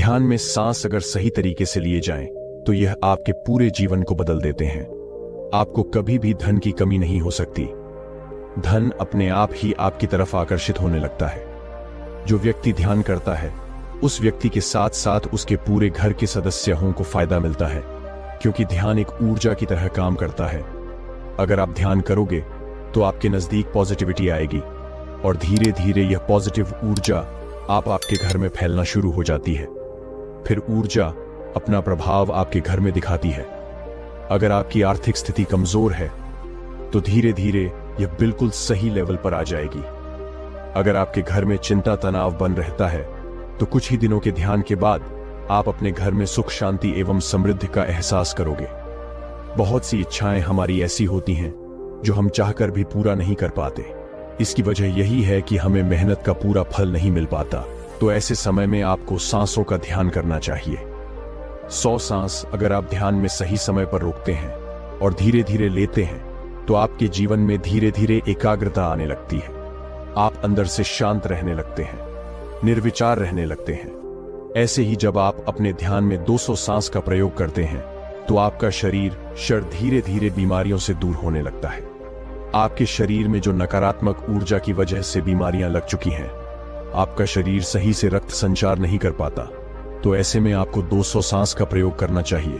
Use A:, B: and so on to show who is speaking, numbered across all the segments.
A: ध्यान में सांस अगर सही तरीके से लिए जाएं, तो यह आपके पूरे जीवन को बदल देते हैं। आपको कभी भी धन की कमी नहीं हो सकती। धन अपने आप ही आपकी तरफ आकर्षित होने लगता है। जो व्यक्ति ध्यान करता है, उस व्यक्ति के साथ साथ उसके पूरे घर के सदस्यों को फायदा मिलता है, क्योंकि ध्यान एक ऊर्जा की तरह काम करता है। अगर आप ध्यान करोगे तो आपके नजदीक पॉजिटिविटी आएगी और धीरे धीरे यह पॉजिटिव ऊर्जा आपके घर में फैलना शुरू हो जाती है। फिर ऊर्जा अपना प्रभाव आपके घर में दिखाती है। अगर आपकी आर्थिक स्थिति कमजोर है तो धीरे धीरे यह बिल्कुल सही लेवल पर आ जाएगी। अगर आपके घर में चिंता तनाव बन रहता है तो कुछ ही दिनों के ध्यान के बाद आप अपने घर में सुख शांति एवं समृद्धि का एहसास करोगे। बहुत सी इच्छाएं हमारी ऐसी होती हैं जो हम चाहकर भी पूरा नहीं कर पाते। इसकी वजह यही है कि हमें मेहनत का पूरा फल नहीं मिल पाता। तो ऐसे समय में आपको सांसों का ध्यान करना चाहिए। 100 सांस अगर आप ध्यान में सही समय पर रोकते हैं और धीरे धीरे लेते हैं तो आपके जीवन में धीरे धीरे एकाग्रता आने लगती है। आप अंदर से शांत रहने लगते हैं, निर्विचार रहने लगते हैं। ऐसे ही जब आप अपने ध्यान में 200 सांस का प्रयोग करते हैं तो आपका शरीर धीरे धीरे बीमारियों से दूर होने लगता है। आपके शरीर में जो नकारात्मक ऊर्जा की वजह से बीमारियां लग चुकी हैं, आपका शरीर सही से रक्त संचार नहीं कर पाता, तो ऐसे में आपको 200 सांस का प्रयोग करना चाहिए।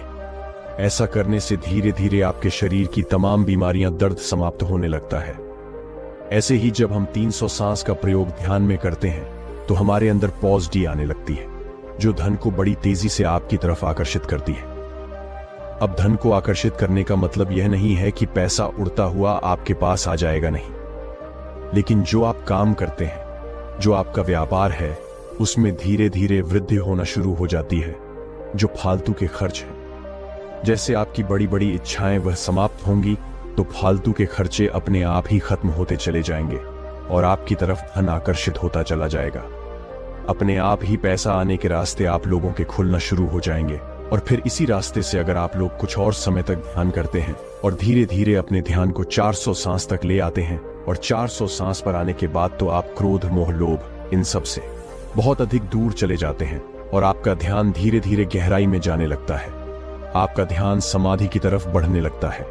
A: ऐसा करने से धीरे धीरे आपके शरीर की तमाम बीमारियां दर्द समाप्त होने लगता है। ऐसे ही जब हम 300 सांस का प्रयोग ध्यान में करते हैं तो हमारे अंदर पॉजिटिविटी आने लगती है, जो धन को बड़ी तेजी से आपकी तरफ आकर्षित करती है। अब धन को आकर्षित करने का मतलब यह नहीं है कि पैसा उड़ता हुआ आपके पास आ जाएगा, नहीं। लेकिन जो आप काम करते हैं, जो आपका व्यापार है, उसमें धीरे धीरे वृद्धि होना शुरू हो जाती है। जो फालतू के खर्च हैं, जैसे आपकी बड़ी बड़ी इच्छाएं वह समाप्त होंगी तो फालतू के खर्चे अपने आप ही खत्म होते चले जाएंगे और आपकी तरफ धन आकर्षित होता चला जाएगा। अपने आप ही पैसा आने के रास्ते आप लोगों के खुलना शुरू हो जाएंगे। और फिर इसी रास्ते से अगर आप लोग कुछ और समय तक ध्यान करते हैं और धीरे धीरे अपने ध्यान को 400 सांस तक ले आते हैं और 400 सांस पर आने के बाद तो आप क्रोध मोह लोभ इन सब से बहुत अधिक दूर चले जाते हैं और आपका ध्यान धीरे धीरे गहराई में जाने लगता है। आपका ध्यान समाधि की तरफ बढ़ने लगता है।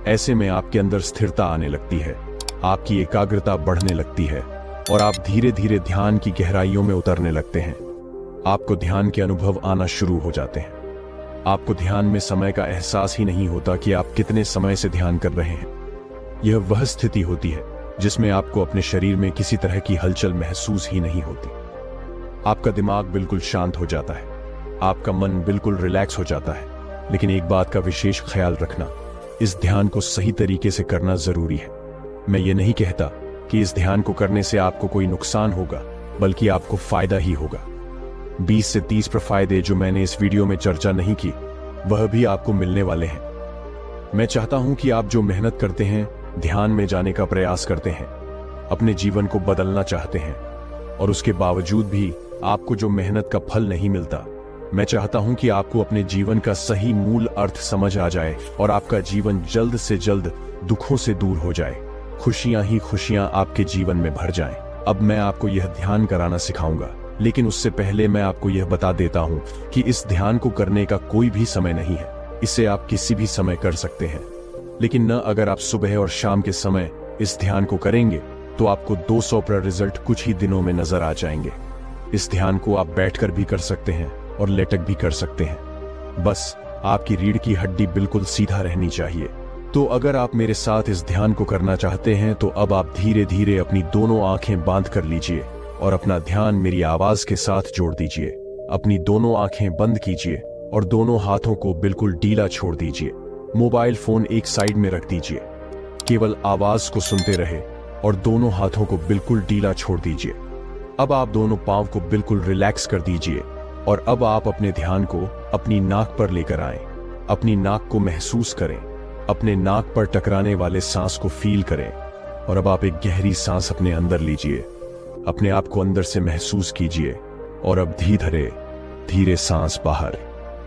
A: ऐसे में आपके अंदर स्थिरता आने लगती है, आपकी एकाग्रता बढ़ने लगती है और आप धीरे धीरे ध्यान की गहराइयों में उतरने लगते हैं। आपको ध्यान के अनुभव आना शुरू हो जाते हैं। आपको ध्यान में समय का एहसास ही नहीं होता कि आप कितने समय से ध्यान कर रहे हैं। यह वह स्थिति होती है जिसमें आपको अपने शरीर में किसी तरह की हलचल महसूस ही नहीं होती। आपका दिमाग बिल्कुल शांत हो जाता है, आपका मन बिल्कुल रिलैक्स हो जाता है। लेकिन एक बात का विशेष ख्याल रखना, इस ध्यान को सही तरीके से करना जरूरी है। मैं ये नहीं कहता कि इस ध्यान को करने से आपको कोई नुकसान होगा, बल्कि आपको फायदा ही होगा। 20 से 30 फायदे जो मैंने इस वीडियो में चर्चा नहीं की, वह भी आपको मिलने वाले हैं। मैं चाहता हूं कि आप जो मेहनत करते हैं, ध्यान में जाने का प्रयास करते हैं, अपने जीवन को बदलना चाहते हैं और उसके बावजूद भी आपको जो मेहनत का फल नहीं मिलता, मैं चाहता हूं कि आपको अपने जीवन का सही मूल अर्थ समझ आ जाए और आपका जीवन जल्द से जल्द दुखों से दूर हो जाए, खुशियां ही खुशियां आपके जीवन में भर जाएं। अब मैं आपको यह ध्यान कराना सिखाऊंगा, लेकिन उससे पहले मैं आपको यह बता देता हूं कि इस ध्यान को करने का कोई भी समय नहीं है। इसे आप किसी भी समय कर सकते हैं, लेकिन न अगर आप सुबह और शाम के समय इस ध्यान को करेंगे तो आपको 200% रिजल्ट कुछ ही दिनों में नजर आ जाएंगे। इस ध्यान को आप बैठकर भी कर सकते हैं और लेटक भी कर सकते हैं। बस आपकी रीढ़ की हड्डी बिल्कुल सीधा रहनी चाहिए। तो अगर आप मेरे साथ इस ध्यान को करना चाहते हैं तो अब आप धीरे धीरे अपनी दोनों आंखें बांध कर लीजिए और अपना ध्यान मेरी आवाज के साथ जोड़ दीजिए। अपनी दोनों आंखें बंद कीजिए और दोनों हाथों को बिल्कुल ढीला छोड़ दीजिए। मोबाइल फोन एक साइड में रख दीजिए, केवल आवाज को सुनते रहे और दोनों हाथों को बिल्कुल ढीला छोड़ दीजिए। अब आप दोनों पांव को बिल्कुल रिलैक्स कर दीजिए और अब आप अपने ध्यान को अपनी नाक पर लेकर आएं। अपनी नाक को महसूस करें, अपने नाक पर टकराने वाले सांस को फील करें और अब आप एक गहरी सांस अपने अंदर लीजिए। अपने आप को अंदर से महसूस कीजिए और अब धीरे धीरे सांस बाहर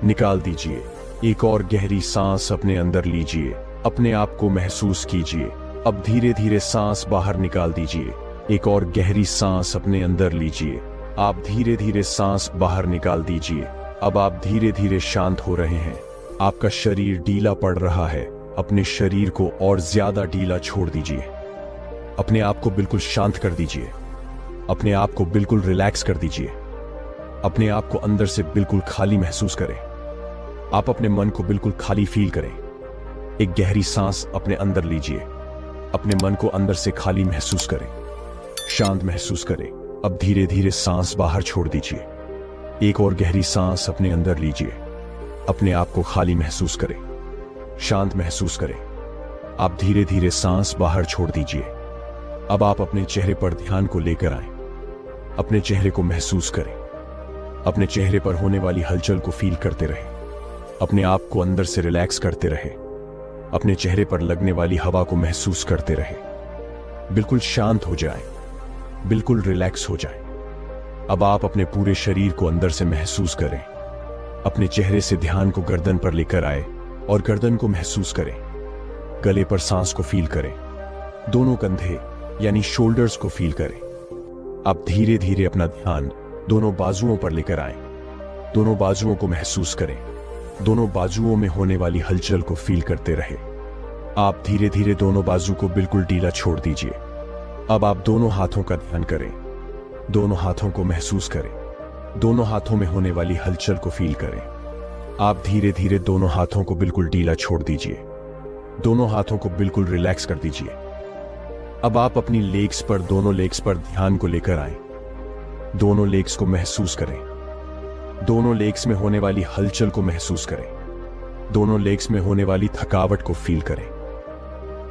A: निकाल दीजिए। एक और गहरी सांस अपने अंदर लीजिए, अपने आप को महसूस कीजिए। अब धीरे धीरे सांस बाहर निकाल दीजिए। एक और गहरी सांस अपने अंदर लीजिए, आप धीरे धीरे सांस बाहर निकाल दीजिए। अब आप धीरे धीरे शांत हो रहे हैं। आपका शरीर ढीला पड़ रहा है। अपने शरीर को और ज्यादा ढीला छोड़ दीजिए। अपने आप को बिल्कुल शांत कर दीजिए। अपने आप को बिल्कुल रिलैक्स कर दीजिए। अपने आप को अंदर से बिल्कुल खाली महसूस करें। आप अपने मन को बिल्कुल खाली फील करें। एक गहरी सांस अपने अंदर लीजिए। अपने मन को अंदर से खाली महसूस करें, शांत महसूस करें। अब धीरे धीरे सांस बाहर छोड़ दीजिए। एक और गहरी सांस अपने अंदर लीजिए। अपने आप को खाली महसूस करें, शांत महसूस करें। आप धीरे धीरे सांस बाहर छोड़ दीजिए। अब आप अपने चेहरे पर ध्यान को लेकर आए। अपने चेहरे को महसूस करें। अपने चेहरे पर होने वाली हलचल को फील करते रहें। अपने आप को अंदर से रिलैक्स करते रहें। अपने चेहरे पर लगने वाली हवा को महसूस करते रहें। बिल्कुल शांत हो जाएं, बिल्कुल रिलैक्स हो जाएं। अब आप अपने पूरे शरीर को अंदर से महसूस करें। अपने चेहरे से ध्यान को गर्दन पर लेकर आए और गर्दन को महसूस करें। गले पर सांस को फील करें। दोनों कंधे यानी शोल्डर्स को फील करें। आप धीरे धीरे अपना ध्यान दोनों बाजुओं पर लेकर आए। दोनों बाजुओं को महसूस करें। दोनों बाजुओं में होने वाली हलचल को फील करते रहे। आप धीरे धीरे दोनों बाजू को बिल्कुल ढीला छोड़ दीजिए। अब आप दोनों हाथों का ध्यान करें। दोनों हाथों को महसूस करें। दोनों हाथों में होने वाली हलचल को फील करें। आप धीरे धीरे दोनों हाथों को बिल्कुल ढीला छोड़ दीजिए। दोनों हाथों को बिल्कुल रिलैक्स कर दीजिए। अब आप अपनी लेग्स पर, दोनों लेग्स पर ध्यान को लेकर आए। दोनों लेग्स को महसूस करें। दोनों लेग्स में होने वाली हलचल को महसूस करें। दोनों लेग्स में होने वाली थकावट को फील करें।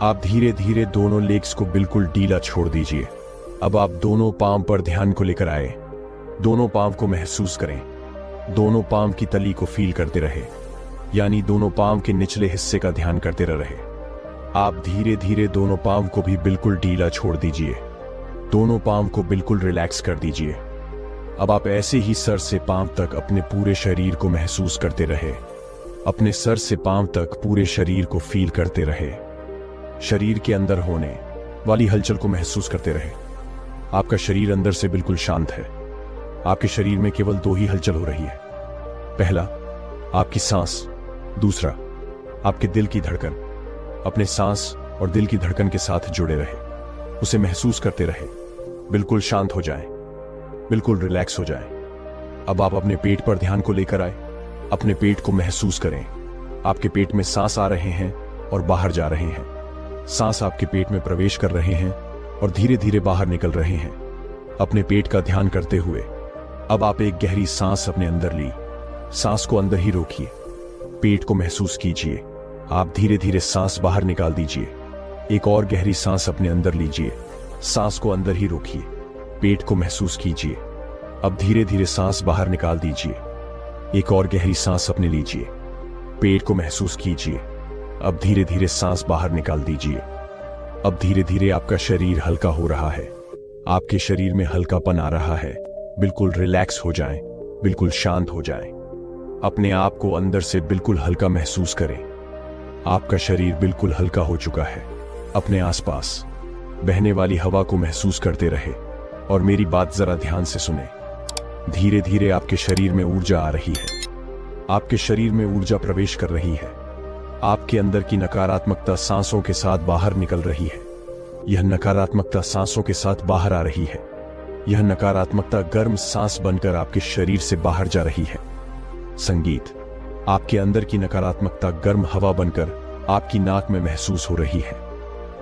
A: आप धीरे धीरे दोनों लेग्स को बिल्कुल ढीला छोड़ दीजिए। अब आप दोनों पांव पर ध्यान को लेकर आए। दोनों पांव को महसूस करें। दोनों पांव की तली को फील करते रहे, यानी दोनों पांव के निचले हिस्से का ध्यान करते रहे। आप धीरे धीरे दोनों पांव को भी बिल्कुल ढीला छोड़ दीजिए। दोनों पांव को बिल्कुल रिलैक्स कर दीजिए। अब आप ऐसे ही सर से पांव तक अपने पूरे शरीर को महसूस करते रहे। अपने सर से पांव तक पूरे शरीर को फील करते रहे। शरीर के अंदर होने वाली हलचल को महसूस करते रहे। आपका शरीर अंदर से बिल्कुल शांत है। आपके शरीर में केवल दो ही हलचल हो रही है। पहला, आपकी सांस। दूसरा, आपके दिल की धड़कन। अपने सांस और दिल की धड़कन के साथ जुड़े रहे। उसे महसूस करते रहे। बिल्कुल शांत हो जाएं, बिल्कुल रिलैक्स हो जाएं। अब आप अपने पेट पर ध्यान को लेकर आए। अपने पेट को महसूस करें। आपके पेट में सांस आ रहे हैं और बाहर जा रहे हैं। सांस आपके पेट में प्रवेश कर रहे हैं और धीरे धीरे बाहर निकल रहे हैं। अपने पेट का ध्यान करते हुए अब आप एक गहरी सांस अपने अंदर ली। सांस को अंदर ही रोकिए। पेट को महसूस कीजिए। आप धीरे धीरे सांस बाहर निकाल दीजिए। एक और गहरी सांस अपने अंदर लीजिए। सांस को अंदर ही रोकिए। पेट को महसूस कीजिए। अब धीरे धीरे सांस बाहर निकाल दीजिए। एक और गहरी सांस अपने लीजिए। पेट को महसूस कीजिए। अब धीरे धीरे सांस बाहर निकाल दीजिए। अब धीरे धीरे आपका शरीर हल्का हो रहा है। आपके शरीर में हल्कापन आ रहा है। बिल्कुल रिलैक्स हो जाएं, बिल्कुल शांत हो जाएं। अपने आप को अंदर से बिल्कुल हल्का महसूस करें। आपका शरीर बिल्कुल हल्का हो चुका है। अपने आसपास बहने वाली हवा को महसूस करते रहे और मेरी बात जरा ध्यान से सुने। धीरे धीरे आपके शरीर में ऊर्जा आ रही है। आपके शरीर में ऊर्जा प्रवेश कर रही है। आपके अंदर की नकारात्मकता सांसों के साथ बाहर निकल रही है। यह नकारात्मकता सांसों के साथ बाहर आ रही है। यह नकारात्मकता गर्म सांस बनकर आपके शरीर से बाहर जा रही है। संगीत, आपके अंदर की नकारात्मकता गर्म हवा बनकर आपकी नाक में महसूस हो रही है।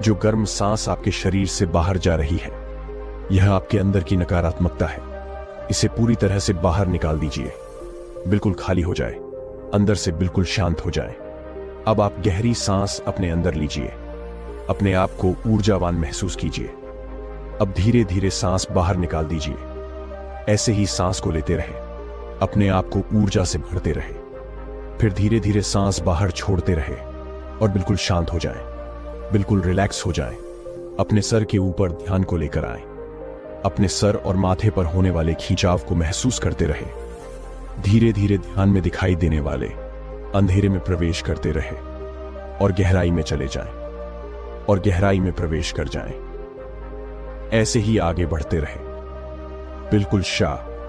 A: जो गर्म सांस आपके शरीर से बाहर जा रही है, यह आपके अंदर की नकारात्मकता है। इसे पूरी तरह से बाहर निकाल दीजिए। बिल्कुल खाली हो जाए, अंदर से बिल्कुल शांत हो जाए। अब आप गहरी सांस अपने अंदर लीजिए। अपने आप को ऊर्जावान महसूस कीजिए। अब धीरे धीरे सांस बाहर निकाल दीजिए। ऐसे ही सांस को लेते रहे। अपने आप को ऊर्जा से भरते रहे। फिर धीरे धीरे सांस बाहर छोड़ते रहे और बिल्कुल शांत हो जाएं, बिल्कुल रिलैक्स हो जाएं। अपने सर के ऊपर ध्यान को लेकर आएं। अपने सर और माथे पर होने वाले खिंचाव को महसूस करते रहे। धीरे धीरे ध्यान में दिखाई देने वाले अंधेरे में प्रवेश करते रहे और गहराई में चले जाएं और गहराई में प्रवेश कर जाएं। ऐसे ही आगे बढ़ते रहे। बिल्कुल शांत,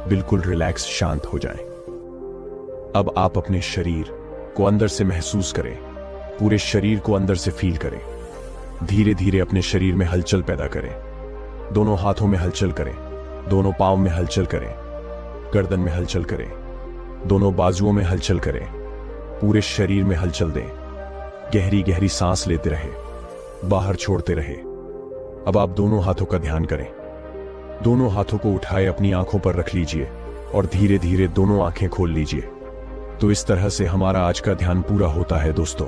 A: बिल्कुल रिलैक्स शांत हो जाएं। अब आप अपने शरीर को अंदर से महसूस करें, पूरे शरीर को अंदर से फील करें। धीरे धीरे अपने शरीर में हलचल पैदा करें। दोनों हाथों में हलचल करें, दोनों पांव में हलचल करें, गर्दन में हलचल करें, दोनों बाजुओं में हलचल करें, पूरे शरीर में हलचल दें। गहरी गहरी सांस लेते रहे, बाहर छोड़ते रहे। अब आप दोनों हाथों का ध्यान करें। दोनों हाथों को उठाए अपनी आंखों पर रख लीजिए और धीरे धीरे दोनों आंखें खोल लीजिए। तो इस तरह से हमारा आज का ध्यान पूरा होता है दोस्तों।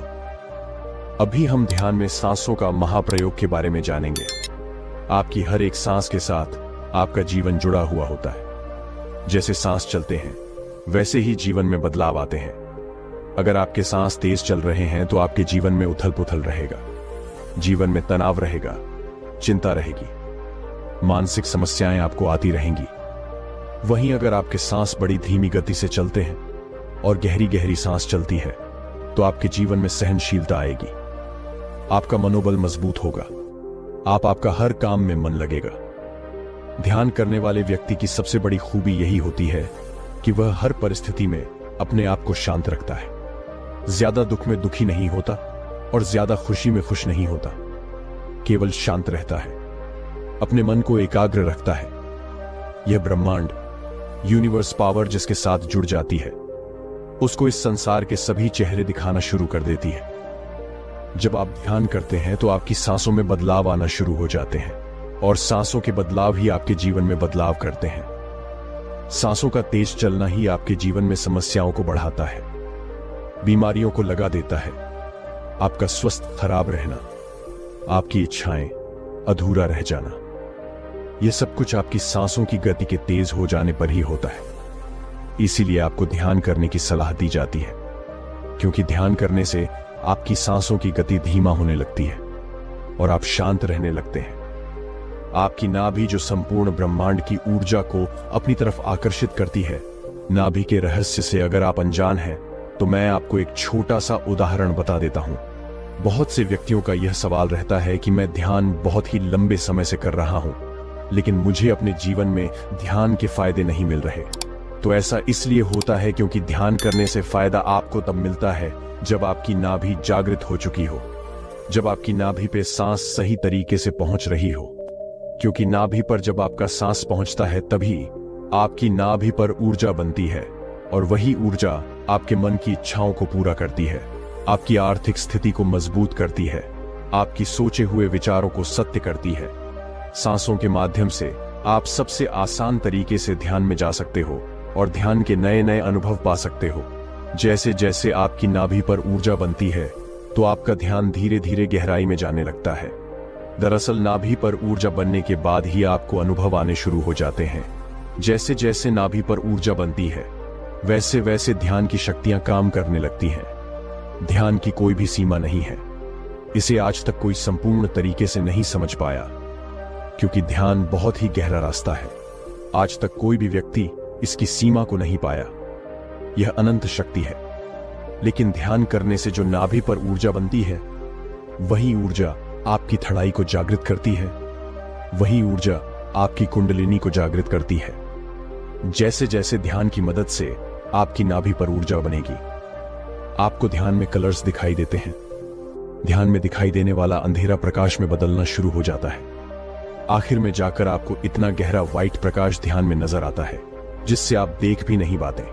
A: अभी हम ध्यान में सांसों का महाप्रयोग के बारे में जानेंगे। आपकी हर एक सांस के साथ आपका जीवन जुड़ा हुआ होता है। जैसे सांस चलते हैं वैसे ही जीवन में बदलाव आते हैं। अगर आपके सांस तेज चल रहे हैं तो आपके जीवन में उथल पुथल रहेगा, जीवन में तनाव रहेगा, चिंता रहेगी, मानसिक समस्याएं आपको आती रहेंगी। वहीं अगर आपके सांस बड़ी धीमी गति से चलते हैं और गहरी गहरी सांस चलती है तो आपके जीवन में सहनशीलता आएगी, आपका मनोबल मजबूत होगा, आपका हर काम में मन लगेगा। ध्यान करने वाले व्यक्ति की सबसे बड़ी खूबी यही होती है कि वह हर परिस्थिति में अपने आप को शांत रखता है। ज्यादा दुख में दुखी नहीं होता और ज्यादा खुशी में खुश नहीं होता, केवल शांत रहता है, अपने मन को एकाग्र रखता है। यह ब्रह्मांड, यूनिवर्स पावर जिसके साथ जुड़ जाती है उसको इस संसार के सभी चेहरे दिखाना शुरू कर देती है। जब आप ध्यान करते हैं तो आपकी सांसों में बदलाव आना शुरू हो जाते हैं और सांसों के बदलाव ही आपके जीवन में बदलाव करते हैं। सांसों का तेज चलना ही आपके जीवन में समस्याओं को बढ़ाता है, बीमारियों को लगा देता है, आपका स्वास्थ्य खराब रहना, आपकी इच्छाएं अधूरा रह जाना, यह सब कुछ आपकी सांसों की गति के तेज हो जाने पर ही होता है। इसीलिए आपको ध्यान करने की सलाह दी जाती है, क्योंकि ध्यान करने से आपकी सांसों की गति धीमा होने लगती है और आप शांत रहने लगते हैं। आपकी नाभि जो संपूर्ण ब्रह्मांड की ऊर्जा को अपनी तरफ आकर्षित करती है, नाभि के रहस्य से अगर आप अनजान हैं तो मैं आपको एक छोटा सा उदाहरण बता देता हूं। बहुत से व्यक्तियों का यह सवाल रहता है कि मैं ध्यान बहुत ही लंबे समय से कर रहा हूं, लेकिन मुझे अपने जीवन में ध्यान के फायदे नहीं मिल रहे। तो ऐसा इसलिए होता है क्योंकि ध्यान करने से फायदा आपको तब मिलता है जब आपकी नाभि जागृत हो चुकी हो, जब आपकी नाभि पे सांस सही तरीके से पहुंच रही हो। क्योंकि नाभि पर जब आपका सांस पहुंचता है तभी आपकी नाभि पर ऊर्जा बनती है और वही ऊर्जा आपके मन की इच्छाओं को पूरा करती है, आपकी आर्थिक स्थिति को मजबूत करती है, आपकी सोचे हुए विचारों को सत्य करती है। सांसों के माध्यम से आप सबसे आसान तरीके से ध्यान में जा सकते हो और ध्यान के नए नए अनुभव पा सकते हो। जैसे जैसे आपकी नाभि पर ऊर्जा बनती है तो आपका ध्यान धीरे धीरे गहराई में जाने लगता है। दरअसल नाभि पर ऊर्जा बनने के बाद ही आपको अनुभव आने शुरू हो जाते हैं। जैसे जैसे नाभि पर ऊर्जा बनती है वैसे वैसे ध्यान की शक्तियां काम करने लगती हैं। ध्यान की कोई भी सीमा नहीं है। इसे आज तक कोई संपूर्ण तरीके से नहीं समझ पाया, क्योंकि ध्यान बहुत ही गहरा रास्ता है। आज तक कोई भी व्यक्ति इसकी सीमा को नहीं पाया। यह अनंत शक्ति है। लेकिन ध्यान करने से जो नाभि पर ऊर्जा बनती है, वही ऊर्जा आपकी थड़ाई को जागृत करती है, वही ऊर्जा आपकी कुंडलिनी को जागृत करती है। जैसे जैसे ध्यान की मदद से आपकी नाभि पर ऊर्जा बनेगी, आपको ध्यान में कलर्स दिखाई देते हैं। ध्यान में दिखाई देने वाला अंधेरा प्रकाश में बदलना शुरू हो जाता है। आखिर में जाकर आपको इतना गहरा व्हाइट प्रकाश ध्यान में नजर आता है जिससे आप देख भी नहीं पाते।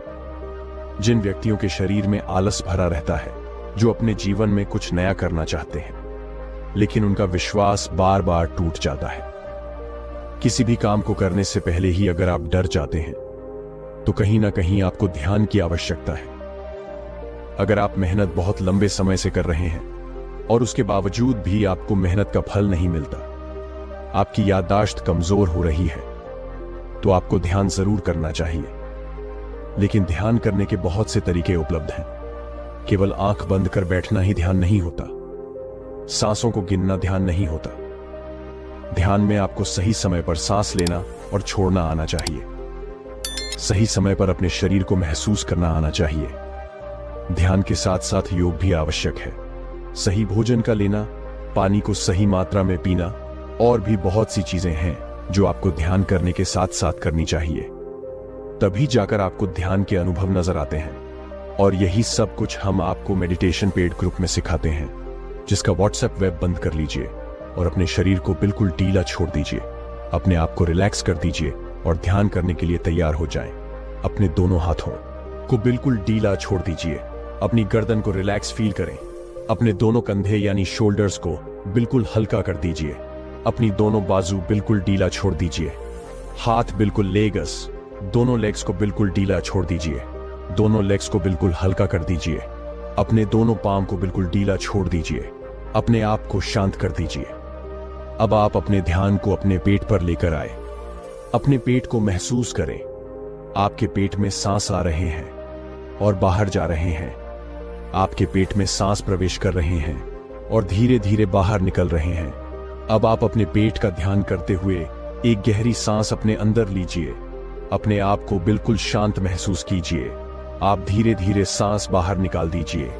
A: जिन व्यक्तियों के शरीर में आलस भरा रहता है, जो अपने जीवन में कुछ नया करना चाहते हैं लेकिन उनका विश्वास बार बार टूट जाता है। किसी भी काम को करने से पहले ही अगर आप डर जाते हैं तो कहीं ना कहीं आपको ध्यान की आवश्यकता है। अगर आप मेहनत बहुत लंबे समय से कर रहे हैं और उसके बावजूद भी आपको मेहनत का फल नहीं मिलता, आपकी याददाश्त कमजोर हो रही है, तो आपको ध्यान जरूर करना चाहिए। लेकिन ध्यान करने के बहुत से तरीके उपलब्ध हैं। केवल आंख बंद कर बैठना ही ध्यान नहीं होता। सांसों को गिनना ध्यान नहीं होता। ध्यान में आपको सही समय पर सांस लेना और छोड़ना आना चाहिए। सही समय पर अपने शरीर को महसूस करना आना चाहिए। ध्यान के साथ साथ योग भी आवश्यक है। सही भोजन का लेना, पानी को सही मात्रा में पीना और भी बहुत सी चीजें हैं जो आपको ध्यान करने के साथ साथ करनी चाहिए। तभी जाकर आपको ध्यान के अनुभव नजर आते हैं। और यही सब कुछ हम आपको मेडिटेशन पेड ग्रुप में सिखाते हैं, जिसका व्हाट्सएप वेब बंद कर लीजिए और अपने शरीर को बिल्कुल ढीला छोड़ दीजिए। अपने आप को रिलैक्स कर दीजिए और ध्यान करने के लिए तैयार हो जाएं। अपने दोनों हाथों को बिल्कुल ढीला छोड़ दीजिए। अपनी गर्दन को रिलैक्स फील करें। अपने दोनों कंधे यानी शोल्डर्स को बिल्कुल हल्का कर दीजिए। अपनी दोनों बाजू बिल्कुल ढीला छोड़ दीजिए। हाथ बिल्कुल लेग्स, दोनों लेग्स को बिल्कुल ढीला छोड़ दीजिए। दोनों लेग्स को बिल्कुल हल्का कर दीजिए। अपने दोनों पांव को बिल्कुल ढीला छोड़ दीजिए। अपने आप को शांत कर दीजिए। अब आप अपने ध्यान को अपने पेट पर लेकर आए। अपने पेट को महसूस करें। आपके पेट में सांस आ रहे हैं और बाहर जा रहे हैं। आपके पेट में सांस प्रवेश कर रहे हैं और धीरे धीरे बाहर निकल रहे हैं। अब आप अपने पेट का ध्यान करते हुए एक गहरी सांस अपने अंदर लीजिए। अपने आप को बिल्कुल शांत महसूस कीजिए। आप धीरे धीरे सांस बाहर निकाल दीजिए।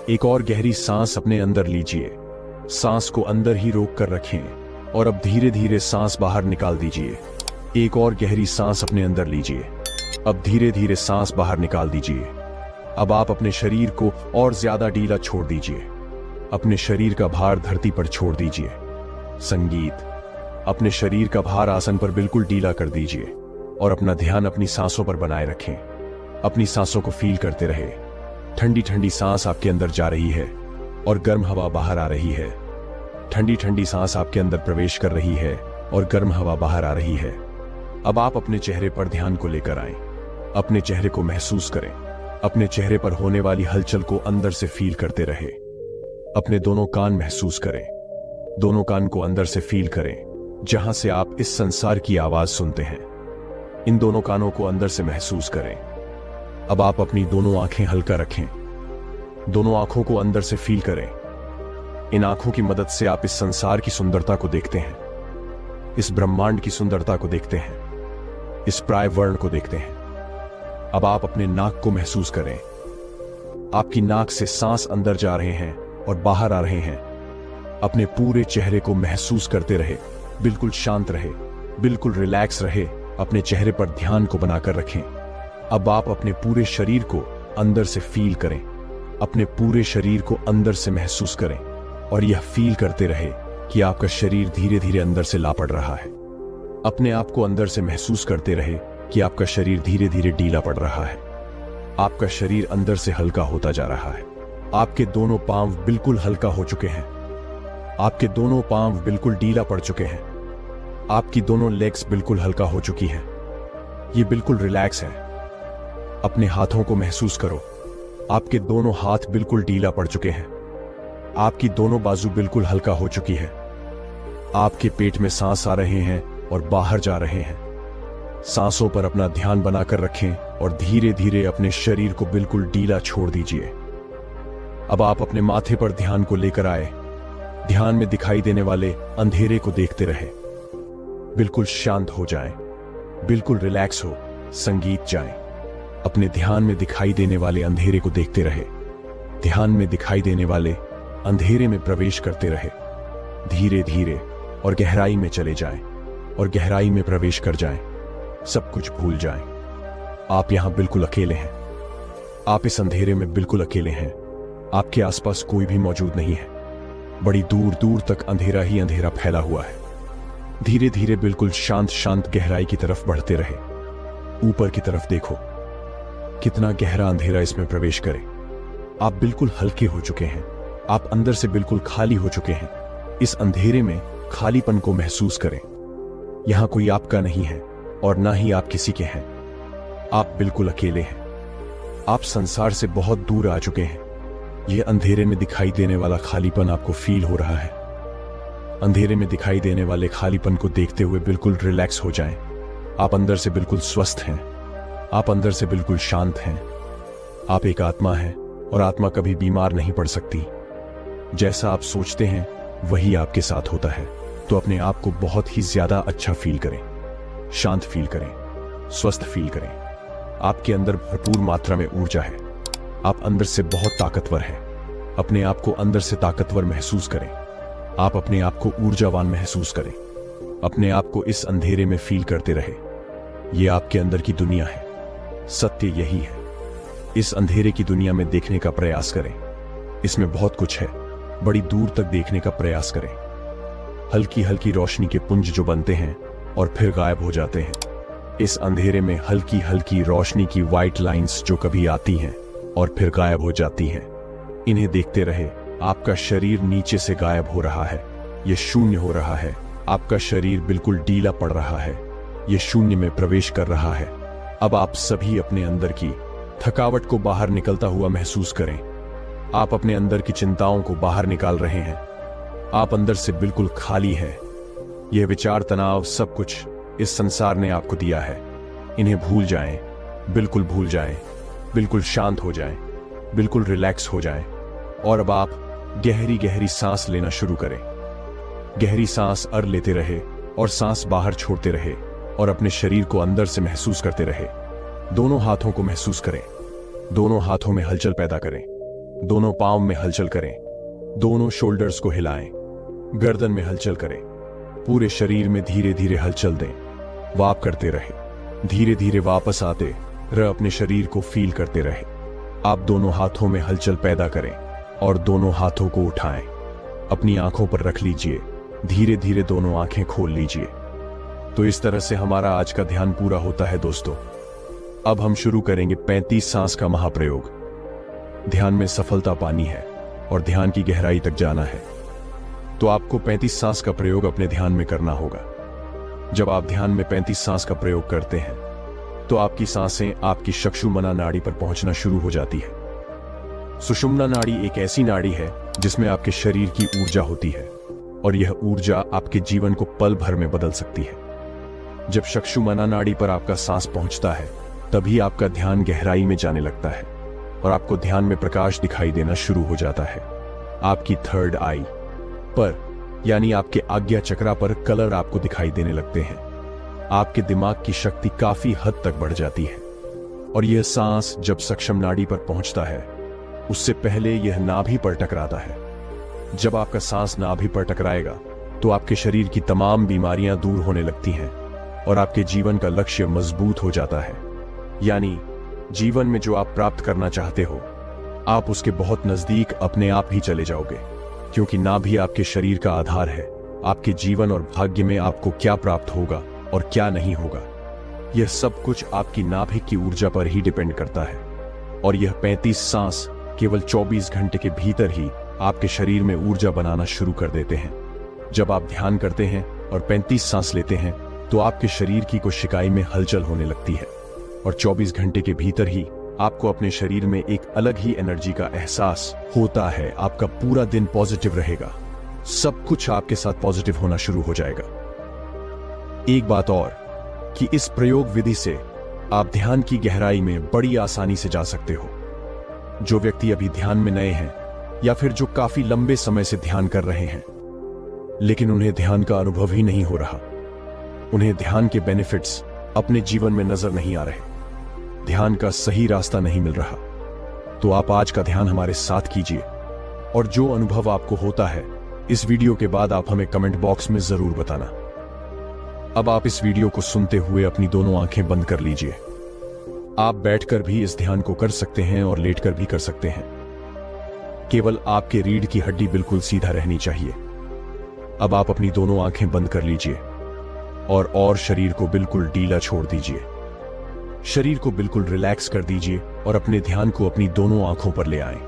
A: एक और गहरी सांस अपने अंदर लीजिए। सांस को अंदर ही रोक कर रखें और अब धीरे धीरे सांस बाहर निकाल दीजिए। एक और गहरी सांस अपने अंदर लीजिए। अब धीरे धीरे सांस बाहर निकाल दीजिए। अब आप अपने शरीर को और ज्यादा ढीला छोड़ दीजिए। अपने शरीर का भार धरती पर छोड़ दीजिए। संगीत, अपने शरीर का भार आसन पर बिल्कुल ढीला कर दीजिए और अपना ध्यान अपनी सांसों पर बनाए रखें। अपनी सांसों को फील करते रहे। ठंडी ठंडी सांस आपके अंदर जा रही है और गर्म हवा बाहर आ रही है। ठंडी ठंडी सांस आपके अंदर प्रवेश कर रही है और गर्म हवा बाहर आ रही है। अब आप अपने चेहरे पर ध्यान को लेकर आएं। अपने चेहरे को महसूस करें। अपने चेहरे पर होने वाली हलचल को अंदर से फील करते रहे। अपने दोनों कान महसूस करें। दोनों कान को अंदर से फील करें, जहां से आप इस संसार की आवाज सुनते हैं। इन दोनों कानों को अंदर से महसूस करें। अब आप अपनी दोनों आंखें हल्का रखें। दोनों आंखों को अंदर से फील करें। इन आंखों की मदद से आप इस संसार की सुंदरता को देखते हैं। इस ब्रह्मांड की सुंदरता को देखते हैं। इस प्राय वर्ण को देखते हैं। अब आप अपने नाक को महसूस करें। आपकी नाक से सांस अंदर जा रहे हैं और बाहर आ रहे हैं। अपने पूरे चेहरे को महसूस करते रहे। बिल्कुल शांत रहे, बिल्कुल रिलैक्स रहे। अपने चेहरे पर ध्यान को बनाकर रखें। अब आप अपने पूरे शरीर को अंदर से फील करें। अपने पूरे शरीर को अंदर से महसूस करें और यह फील करते रहे कि आपका शरीर धीरे धीरे अंदर से लापड़ रहा है। अपने आप को अंदर से महसूस करते रहे कि आपका शरीर धीरे धीरे ढीला पड़ रहा है। आपका शरीर अंदर से हल्का होता जा रहा है। आपके दोनों पांव बिल्कुल हल्का हो चुके हैं। आपके दोनों पांव बिल्कुल ढीला पड़ चुके हैं। आपकी दोनों लेग्स बिल्कुल हल्का हो चुकी हैं। ये बिल्कुल रिलैक्स है। अपने हाथों को महसूस करो। आपके दोनों हाथ बिल्कुल ढीला पड़ चुके हैं। आपकी दोनों बाजू बिल्कुल हल्का हो चुकी है। आपके पेट में सांस आ रहे हैं और बाहर जा रहे हैं। सांसों पर अपना ध्यान बनाकर रखें और धीरे धीरे अपने शरीर को बिल्कुल ढीला छोड़ दीजिए। अब आप अपने माथे पर ध्यान को लेकर आए। ध्यान में दिखाई देने वाले अंधेरे को देखते रहे। बिल्कुल शांत हो जाएं, बिल्कुल रिलैक्स हो, संगीत जाएं। अपने ध्यान में दिखाई देने वाले अंधेरे को देखते रहे। ध्यान में दिखाई देने वाले अंधेरे में प्रवेश करते रहे। धीरे धीरे और गहराई में चले जाएं और गहराई में प्रवेश कर जाएं। सब कुछ भूल जाएं। आप यहां बिल्कुल अकेले हैं। आप इस अंधेरे में बिल्कुल अकेले हैं। आपके आसपास कोई भी मौजूद नहीं है। बड़ी दूर दूर तक अंधेरा ही अंधेरा फैला हुआ है। धीरे धीरे बिल्कुल शांत शांत गहराई की तरफ बढ़ते रहे। ऊपर की तरफ देखो, कितना गहरा अंधेरा इसमें प्रवेश करे। आप बिल्कुल हल्के हो चुके हैं। आप अंदर से बिल्कुल खाली हो चुके हैं। इस अंधेरे में खालीपन को महसूस करें। यहां कोई आपका नहीं है और ना ही आप किसी के हैं। आप बिल्कुल अकेले हैं। आप संसार से बहुत दूर आ चुके हैं। यह अंधेरे में दिखाई देने वाला खालीपन आपको फील हो रहा है। अंधेरे में दिखाई देने वाले खालीपन को देखते हुए बिल्कुल रिलैक्स हो जाएं। आप अंदर से बिल्कुल स्वस्थ हैं। आप अंदर से बिल्कुल शांत हैं। आप एक आत्मा हैं और आत्मा कभी बीमार नहीं पड़ सकती। जैसा आप सोचते हैं वही आपके साथ होता है। तो अपने आप को बहुत ही ज्यादा अच्छा फील करें, शांत फील करें, स्वस्थ फील करें। आपके अंदर भरपूर मात्रा में ऊर्जा है। आप अंदर से बहुत ताकतवर हैं। अपने आप को अंदर से ताकतवर महसूस करें। आप अपने आप को ऊर्जावान महसूस करें। अपने आप को इस अंधेरे में फील करते रहे। ये आपके अंदर की दुनिया है। सत्य यही है। इस अंधेरे की दुनिया में देखने का प्रयास करें। इसमें बहुत कुछ है। बड़ी दूर तक देखने का प्रयास करें। हल्की हल्की रोशनी के पुंज जो बनते हैं और फिर गायब हो जाते हैं। इस अंधेरे में हल्की हल्की रोशनी की व्हाइट लाइंस जो कभी आती हैं और फिर गायब हो जाती हैं। इन्हें देखते रहे। आपका शरीर नीचे से गायब हो रहा है। यह शून्य हो रहा है। आपका शरीर बिल्कुल ढीला पड़ रहा है। यह शून्य में प्रवेश कर रहा है। अब आप सभी अपने अंदर की थकावट को बाहर निकलता हुआ महसूस करें। आप अपने अंदर की चिंताओं को बाहर निकाल रहे हैं। आप अंदर से बिल्कुल खाली हैं। यह विचार, तनाव, सब कुछ इस संसार ने आपको दिया है। इन्हें भूल जाएं, बिल्कुल भूल जाएं, बिल्कुल शांत हो जाएं, बिल्कुल रिलैक्स हो जाएं। और अब आप गहरी गहरी सांस लेना शुरू करें। गहरी सांस लेते रहे और सांस बाहर छोड़ते रहे और अपने शरीर को अंदर से महसूस करते रहे। दोनों हाथों को महसूस करें। दोनों हाथों में हलचल पैदा करें। दोनों पांव में हलचल करें। दोनों शोल्डर्स को हिलाएं। गर्दन में हलचल करें। पूरे शरीर में धीरे धीरे हलचल दें। वाप करते रहे। धीरे धीरे वापस आते रह अपने शरीर को फील करते रहे। आप दोनों हाथों में हलचल पैदा करें और दोनों हाथों को उठाएं। अपनी आंखों पर रख लीजिए। धीरे धीरे दोनों आंखें खोल लीजिए। तो इस तरह से हमारा आज का ध्यान पूरा होता है दोस्तों। अब हम शुरू करेंगे 35 सांस का महाप्रयोग। ध्यान में सफलता पानी है और ध्यान की गहराई तक जाना है। तो आपको 35 सांस का प्रयोग अपने ध्यान में करना होगा। जब आप ध्यान में 35 सांस का प्रयोग करते हैं तो आपकी सांसें आपकी चक्षुमना नाड़ी पर पहुंचना शुरू हो जाती है। सुषुम्ना नाड़ी एक ऐसी नाड़ी है जिसमें आपके शरीर की ऊर्जा होती है और यह ऊर्जा आपके जीवन को पल भर में बदल सकती है। जब चक्षुमना नाड़ी पर आपका सांस पहुंचता है तभी आपका ध्यान गहराई में जाने लगता है और आपको ध्यान में प्रकाश दिखाई देना शुरू हो जाता है। आपकी थर्ड आई पर यानी आपके आज्ञा चक्रा पर कलर आपको दिखाई देने लगते हैं। आपके दिमाग की शक्ति काफी हद तक बढ़ जाती है और यह सांस जब सक्षम नाड़ी पर पहुंचता है उससे पहले यह नाभि पर टकराता है। जब आपका सांस नाभि पर टकराएगा तो आपके शरीर की तमाम बीमारियां दूर होने लगती हैं और आपके जीवन का लक्ष्य मजबूत हो जाता है। यानी जीवन में जो आप प्राप्त करना चाहते हो आप उसके बहुत नजदीक अपने आप ही चले जाओगे, क्योंकि नाभि आपके शरीर का आधार है। आपके जीवन और भाग्य में आपको क्या प्राप्त होगा और क्या नहीं होगा, यह सब कुछ आपकी नाभि की ऊर्जा पर ही डिपेंड करता है। और यह 35 सांस केवल 24 घंटे के भीतर ही आपके शरीर में ऊर्जा बनाना शुरू कर देते हैं। जब आप ध्यान करते हैं और 35 सांस लेते हैं तो आपके शरीर की कोशिकाएं में हलचल होने लगती है और 24 घंटे के भीतर ही आपको अपने शरीर में एक अलग ही एनर्जी का एहसास होता है। आपका पूरा दिन पॉजिटिव रहेगा। सब कुछ आपके साथ पॉजिटिव होना शुरू हो जाएगा। एक बात और कि इस प्रयोग विधि से आप ध्यान की गहराई में बड़ी आसानी से जा सकते हो। जो व्यक्ति अभी ध्यान में नए हैं या फिर जो काफी लंबे समय से ध्यान कर रहे हैं लेकिन उन्हें ध्यान का अनुभव ही नहीं हो रहा, उन्हें ध्यान के बेनिफिट्स अपने जीवन में नजर नहीं आ रहे, ध्यान का सही रास्ता नहीं मिल रहा, तो आप आज का ध्यान हमारे साथ कीजिए और जो अनुभव आपको होता है इस वीडियो के बाद आप हमें कमेंट बॉक्स में जरूर बताना। अब आप इस वीडियो को सुनते हुए अपनी दोनों आंखें बंद कर लीजिए। आप बैठकर भी इस ध्यान को कर सकते हैं और लेटकर भी कर सकते हैं। केवल आपके रीढ़ की हड्डी बिल्कुल सीधा रहनी चाहिए। अब आप अपनी दोनों आंखें बंद कर लीजिए और शरीर को बिल्कुल ढीला छोड़ दीजिए। शरीर को बिल्कुल रिलैक्स कर दीजिए और अपने ध्यान को अपनी दोनों आंखों पर ले आएं।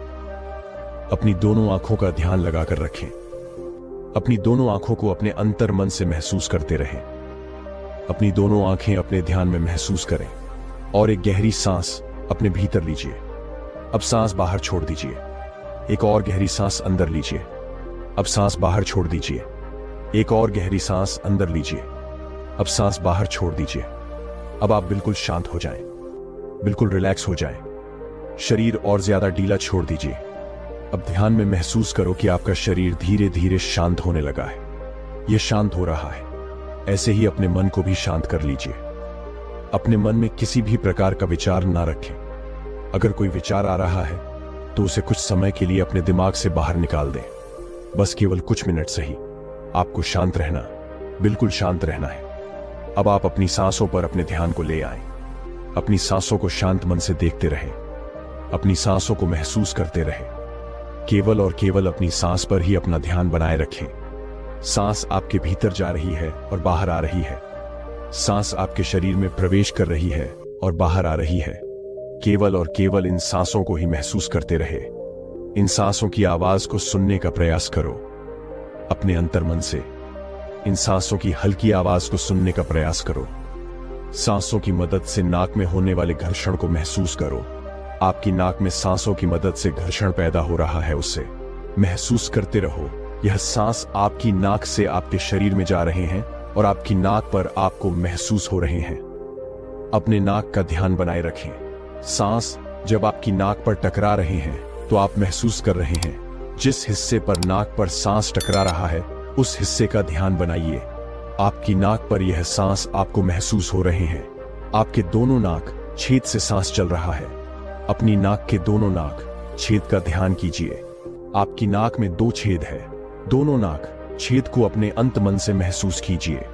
A: अपनी दोनों आंखों का ध्यान लगाकर रखें। अपनी दोनों आंखों को अपने अंतर मन से महसूस करते रहें। अपनी दोनों आंखें अपने ध्यान में महसूस करें और एक गहरी सांस अपने भीतर लीजिए। अब सांस बाहर छोड़ दीजिए। एक और गहरी सांस अंदर लीजिए। अब सांस बाहर छोड़ दीजिए। एक और गहरी सांस अंदर लीजिए। अब सांस बाहर छोड़ दीजिए। अब आप बिल्कुल शांत हो जाएं, बिल्कुल रिलैक्स हो जाएं। शरीर और ज्यादा ढीला छोड़ दीजिए। अब ध्यान में महसूस करो कि आपका शरीर धीरे धीरे शांत होने लगा है। यह शांत हो रहा है। ऐसे ही अपने मन को भी शांत कर लीजिए। अपने मन में किसी भी प्रकार का विचार ना रखें। अगर कोई विचार आ रहा है तो उसे कुछ समय के लिए अपने दिमाग से बाहर निकाल दें। बस केवल कुछ मिनट सही। आपको शांत रहना, बिल्कुल शांत रहना है। अब आप अपनी सांसों पर अपने ध्यान को ले आएं। अपनी सांसों को शांत मन से देखते रहे, अपनी सांसों को महसूस करते रहे। केवल और केवल अपनी सांस पर ही अपना ध्यान बनाए रखें। सांस आपके भीतर जा रही है और बाहर आ रही है। सांस आपके शरीर में प्रवेश कर रही है और बाहर आ रही है। केवल और केवल इन सांसों को ही महसूस करते रहे। इन सांसों की आवाज को सुनने का प्रयास करो अपने अंतर्मन से। इन सांसों की हल्की आवाज को सुनने का प्रयास करो। सांसों की मदद से नाक में होने वाले घर्षण को महसूस करो। आपकी नाक में सांसों की मदद से घर्षण पैदा हो रहा है, उसे महसूस करते रहो। यह सांस आपकी नाक से आपके शरीर में जा रहे हैं और आपकी नाक पर आपको महसूस हो रहे हैं। अपने नाक का ध्यान बनाए रखें। सांस जब आपकी नाक पर टकरा रहे हैं तो आप महसूस कर रहे हैं। जिस हिस्से पर नाक पर सांस टकरा रहा है उस हिस्से का ध्यान बनाइए। आपकी नाक पर यह सांस आपको महसूस हो रहे हैं। आपके दोनों नाक छेद से सांस चल रहा है। अपनी नाक के दोनों नाक छेद का ध्यान कीजिए। आपकी नाक में 2 छेद है। दोनों नाक छेद को अपने अंत मन से महसूस कीजिए।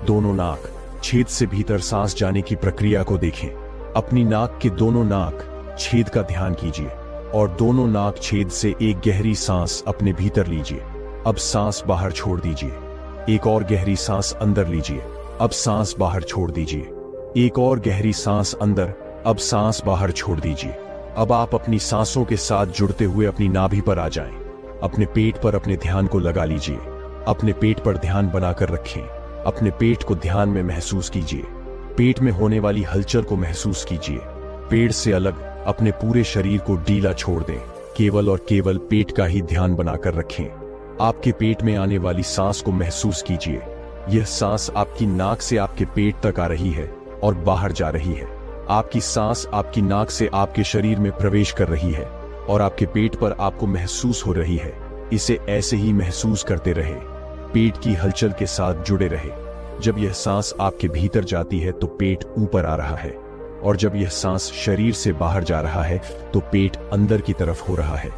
A: दोनों नाक छेद से भीतर सांस जाने की प्रक्रिया को देखें। अपनी नाक के दोनों नाक छेद का ध्यान कीजिए और दोनों नाक छेद से एक गहरी सांस अपने भीतर लीजिए। अब सांस बाहर छोड़ दीजिए। एक और गहरी सांस अंदर लीजिए। अब सांस बाहर छोड़ दीजिए। एक और गहरी सांस अंदर। अब सांस बाहर छोड़ दीजिए। अब आप अपनी सांसों के साथ जुड़ते हुए अपनी नाभि पर आ जाएं। अपने पेट पर अपने ध्यान को लगा लीजिए। अपने पेट पर ध्यान बनाकर रखें। अपने पेट को ध्यान में महसूस कीजिए। पेट में होने वाली हलचल को महसूस कीजिए। पेट से अलग अपने पूरे शरीर को ढीला छोड़ दें। केवल और केवल पेट का ही ध्यान बनाकर रखें। आपके पेट में आने वाली सांस को महसूस कीजिए। यह सांस आपकी नाक से आपके पेट तक आ रही है और बाहर जा रही है। आपकी सांस आपकी नाक से आपके शरीर में प्रवेश कर रही है और आपके पेट पर आपको महसूस हो रही है। इसे ऐसे ही महसूस करते रहे। पेट की हलचल के साथ जुड़े रहे। जब यह सांस आपके भीतर जाती है तो पेट ऊपर आ रहा है और जब यह सांस शरीर से बाहर जा रहा है तो पेट अंदर की तरफ हो रहा है।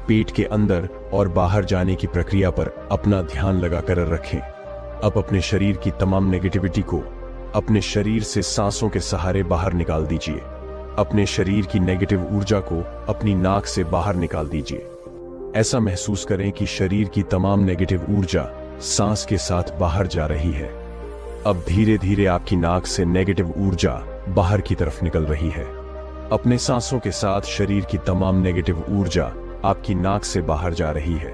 A: पेट के अंदर और बाहर जाने की प्रक्रिया पर अपना ध्यान लगाकर रखें। अब अपने शरीर की तमाम नेगेटिविटी को अपने शरीर से सांसों के सहारे बाहर निकाल दीजिए। अपने शरीर की नेगेटिव ऊर्जा को अपनी नाक से बाहर निकाल दीजिए। ऐसा महसूस करें कि शरीर की तमाम नेगेटिव ऊर्जा सांस के साथ बाहर जा रही है। अब धीरे धीरे आपकी नाक से नेगेटिव ऊर्जा बाहर की तरफ निकल रही है। अपने सांसों के साथ शरीर की तमाम नेगेटिव ऊर्जा आपकी नाक से बाहर जा रही है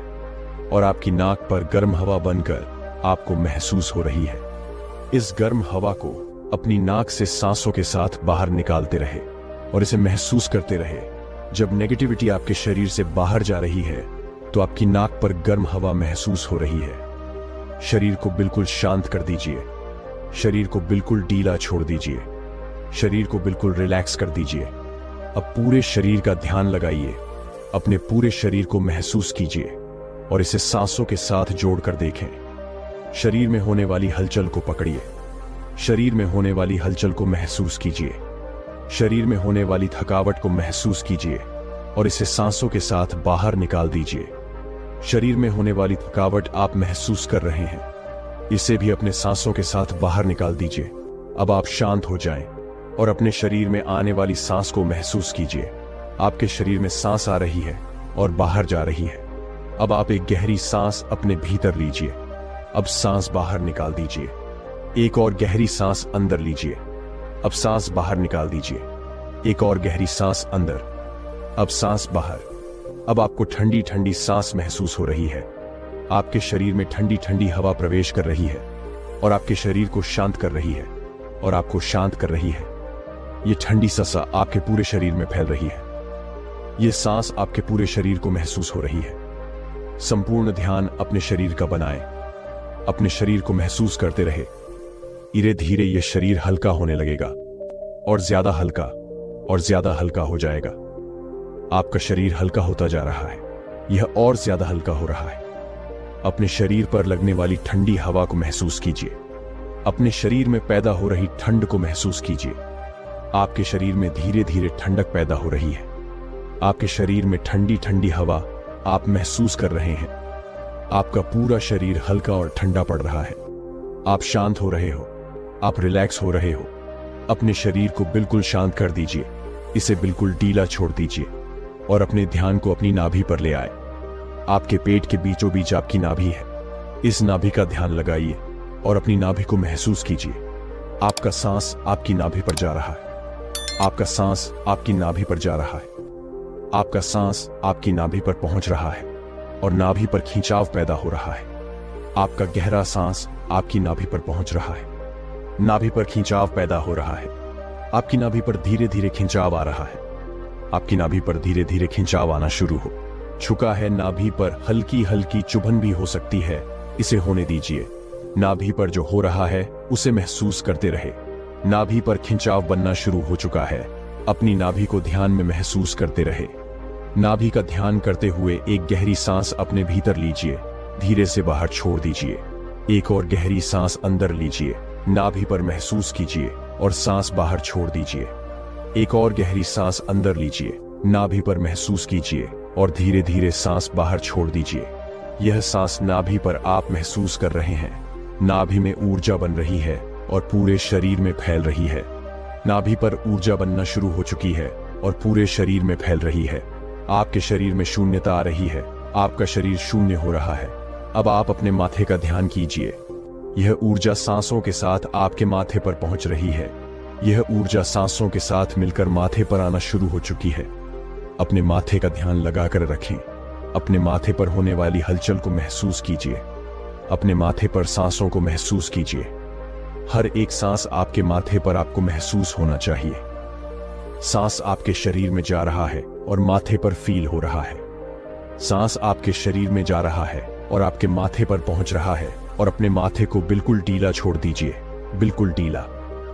A: और आपकी नाक पर गर्म हवा बनकर आपको महसूस हो रही है। इस गर्म हवा को अपनी नाक से सांसों के साथ बाहर निकालते रहे और इसे महसूस करते रहे। जब नेगेटिविटी आपके शरीर से बाहर जा रही है तो आपकी नाक पर गर्म हवा महसूस हो रही है। शरीर को बिल्कुल शांत कर दीजिए। शरीर को बिल्कुल ढीला छोड़ दीजिए। शरीर को बिल्कुल रिलैक्स कर दीजिए। अब पूरे शरीर का ध्यान लगाइए। अपने पूरे शरीर को महसूस कीजिए और इसे सांसों के साथ जोड़कर देखें। शरीर में होने वाली हलचल को पकड़िए। शरीर में होने वाली हलचल को महसूस कीजिए। शरीर में होने वाली थकावट को महसूस कीजिए और इसे सांसों के साथ बाहर निकाल दीजिए। शरीर में होने वाली थकावट आप महसूस कर रहे हैं, इसे भी अपने सांसों के साथ बाहर निकाल दीजिए। अब आप शांत हो जाएं और अपने शरीर में आने वाली सांस को महसूस कीजिए। आपके शरीर में सांस आ रही है और बाहर जा रही है। अब आप एक गहरी सांस अपने भीतर लीजिए। अब सांस बाहर निकाल दीजिए। एक और गहरी सांस अंदर लीजिए। अब सांस बाहर निकाल दीजिए। एक और गहरी सांस अंदर। अब सांस बाहर। अब आपको ठंडी ठंडी सांस महसूस हो रही है। आपके शरीर में ठंडी ठंडी हवा प्रवेश कर रही है और आपके शरीर को शांत कर रही है और आपको शांत कर रही है। यह ठंडी ससा आपके पूरे शरीर में फैल रही है। यह सांस आपके पूरे शरीर को महसूस हो रही है। संपूर्ण ध्यान अपने शरीर का बनाएं। अपने शरीर को महसूस करते रहे। धीरे धीरे यह शरीर हल्का होने लगेगा और ज्यादा हल्का और ज्यादा हल्का हो जाएगा। आपका शरीर हल्का होता जा रहा है। यह और ज्यादा हल्का हो रहा है। अपने शरीर पर लगने वाली ठंडी हवा को महसूस कीजिए। अपने शरीर में पैदा हो रही ठंड को महसूस कीजिए। आपके शरीर में धीरे धीरे ठंडक पैदा हो रही है। आपके शरीर में ठंडी ठंडी हवा आप महसूस कर रहे हैं। आपका पूरा शरीर हल्का और ठंडा पड़ रहा है। आप शांत हो रहे हो। आप रिलैक्स हो रहे हो। अपने शरीर को बिल्कुल शांत कर दीजिए, इसे बिल्कुल ढीला छोड़ दीजिए और अपने ध्यान को अपनी नाभि पर ले आए। आपके पेट के बीचों बीच आपकी नाभि है। इस नाभि का ध्यान लगाइए और अपनी नाभि को महसूस कीजिए। आपका सांस आपकी नाभि पर जा रहा है। आपका सांस आपकी नाभि पर जा रहा है। आपका सांस आपकी नाभि पर पहुंच रहा है और नाभि पर खिंचाव पैदा हो रहा है। आपका गहरा सांस आपकी नाभि पर पहुंच रहा है। नाभि पर खिंचाव पैदा हो रहा है। आपकी नाभि पर धीरे धीरे खिंचाव आ रहा है। आपकी नाभि पर धीरे धीरे खिंचाव आना शुरू हो चुका है। नाभि पर हल्की हल्की चुभन भी हो सकती है, इसे होने दीजिए। नाभि पर जो हो रहा है उसे महसूस करते रहे। नाभि पर खिंचाव बनना शुरू हो चुका है, अपनी नाभि को ध्यान में महसूस करते रहे। नाभि का ध्यान करते हुए एक गहरी सांस अपने भीतर लीजिए, धीरे से बाहर छोड़ दीजिए। एक और गहरी सांस अंदर लीजिए, नाभि पर महसूस कीजिए और सांस बाहर छोड़ दीजिए। एक और गहरी सांस अंदर लीजिए, नाभि पर महसूस कीजिए और धीरे धीरे सांस बाहर छोड़ दीजिए। यह सांस नाभि पर आप महसूस कर रहे हैं। नाभि में ऊर्जा बन रही है और पूरे शरीर में फैल रही है। नाभि पर ऊर्जा बनना शुरू हो चुकी है और पूरे शरीर में फैल रही है। आपके शरीर में शून्यता आ रही है। आपका शरीर शून्य हो रहा है। अब आप अपने माथे का ध्यान कीजिए। यह ऊर्जा सांसों के साथ आपके माथे पर पहुंच रही है। यह ऊर्जा सांसों के साथ मिलकर माथे पर आना शुरू हो चुकी है। अपने माथे का ध्यान लगाकर रखें। अपने माथे पर होने वाली हलचल को महसूस कीजिए। अपने माथे पर सांसों को महसूस कीजिए। हर एक सांस आपके माथे पर आपको महसूस होना चाहिए। सांस आपके शरीर में जा रहा है और माथे पर फील हो रहा है। सांस आपके शरीर में जा रहा है और आपके माथे पर पहुंच रहा है और अपने माथे को बिल्कुल ढीला छोड़ दीजिए, बिल्कुल ढीला।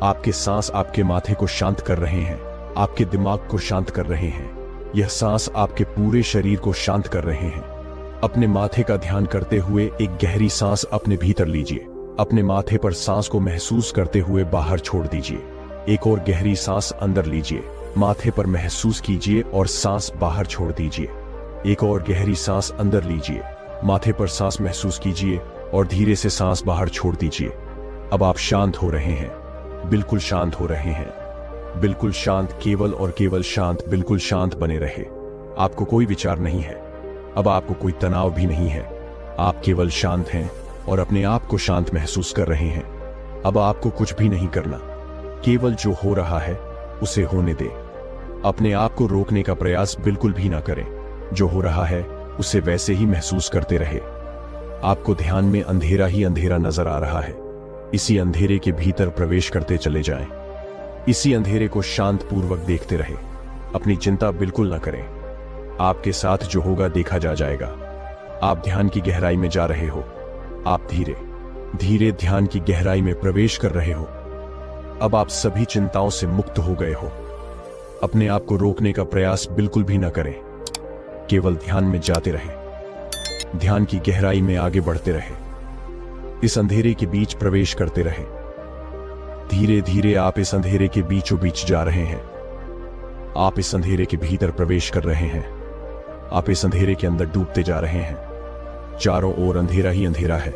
A: आपके सांस आपके माथे को शांत कर रहे हैं, आपके दिमाग को शांत कर रहे हैं। यह सांस आपके पूरे शरीर को शांत कर रहे हैं। अपने माथे का ध्यान करते हुए एक गहरी सांस अपने भीतर लीजिए। अपने माथे पर सांस को महसूस करते हुए बाहर छोड़ दीजिए। एक और गहरी सांस अंदर लीजिए, माथे पर महसूस कीजिए और सांस बाहर छोड़ दीजिए। एक और गहरी सांस अंदर लीजिए, माथे पर सांस महसूस कीजिए और धीरे से सांस बाहर छोड़ दीजिए। अब आप शांत हो रहे हैं, बिल्कुल शांत हो रहे हैं, बिल्कुल शांत, केवल और केवल शांत, बिल्कुल शांत बने रहे। आपको कोई विचार नहीं है, अब आपको कोई तनाव भी नहीं है। आप केवल शांत हैं और अपने आप को शांत महसूस कर रहे हैं। अब आपको कुछ भी नहीं करना, केवल जो हो रहा है उसे होने दें। अपने आप को रोकने का प्रयास बिल्कुल भी ना करें। जो हो रहा है उसे वैसे ही महसूस करते रहे। आपको ध्यान में अंधेरा ही अंधेरा नजर आ रहा है। इसी अंधेरे के भीतर प्रवेश करते चले जाएं। इसी अंधेरे को शांत पूर्वक देखते रहे। अपनी चिंता बिल्कुल न करें। आपके साथ जो होगा देखा जा जाएगा। आप ध्यान की गहराई में जा रहे हो। आप धीरे धीरे ध्यान की गहराई में प्रवेश कर रहे हो। अब आप सभी चिंताओं से मुक्त हो गए हो। अपने आप को रोकने का प्रयास बिल्कुल भी न करें, केवल ध्यान में जाते रहें। ध्यान की गहराई में आगे बढ़ते रहे। इस अंधेरे के बीच प्रवेश करते रहे। धीरे धीरे आप इस अंधेरे के बीचों बीच जा रहे हैं। आप इस अंधेरे के भीतर प्रवेश कर रहे हैं। आप इस अंधेरे के अंदर डूबते जा रहे हैं। चारों ओर अंधेरा ही अंधेरा है।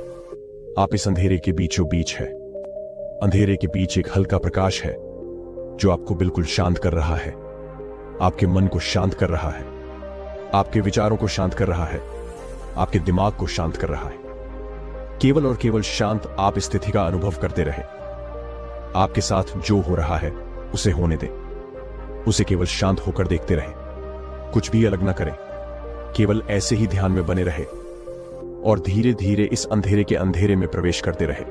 A: आप इस अंधेरे के बीचों बीच है। अंधेरे के बीच एक हल्का प्रकाश है जो आपको बिल्कुल शांत कर रहा है। आपके मन को शांत कर रहा है। आपके विचारों को शांत कर रहा है। आपके दिमाग को शांत कर रहा है। केवल और केवल शांत आप इस स्थिति का अनुभव करते रहे। आपके साथ जो हो रहा है उसे होने दें। उसे केवल शांत होकर देखते रहें। कुछ भी अलग ना करें, केवल ऐसे ही ध्यान में बने रहे और धीरे धीरे इस अंधेरे के अंधेरे में प्रवेश करते रहे।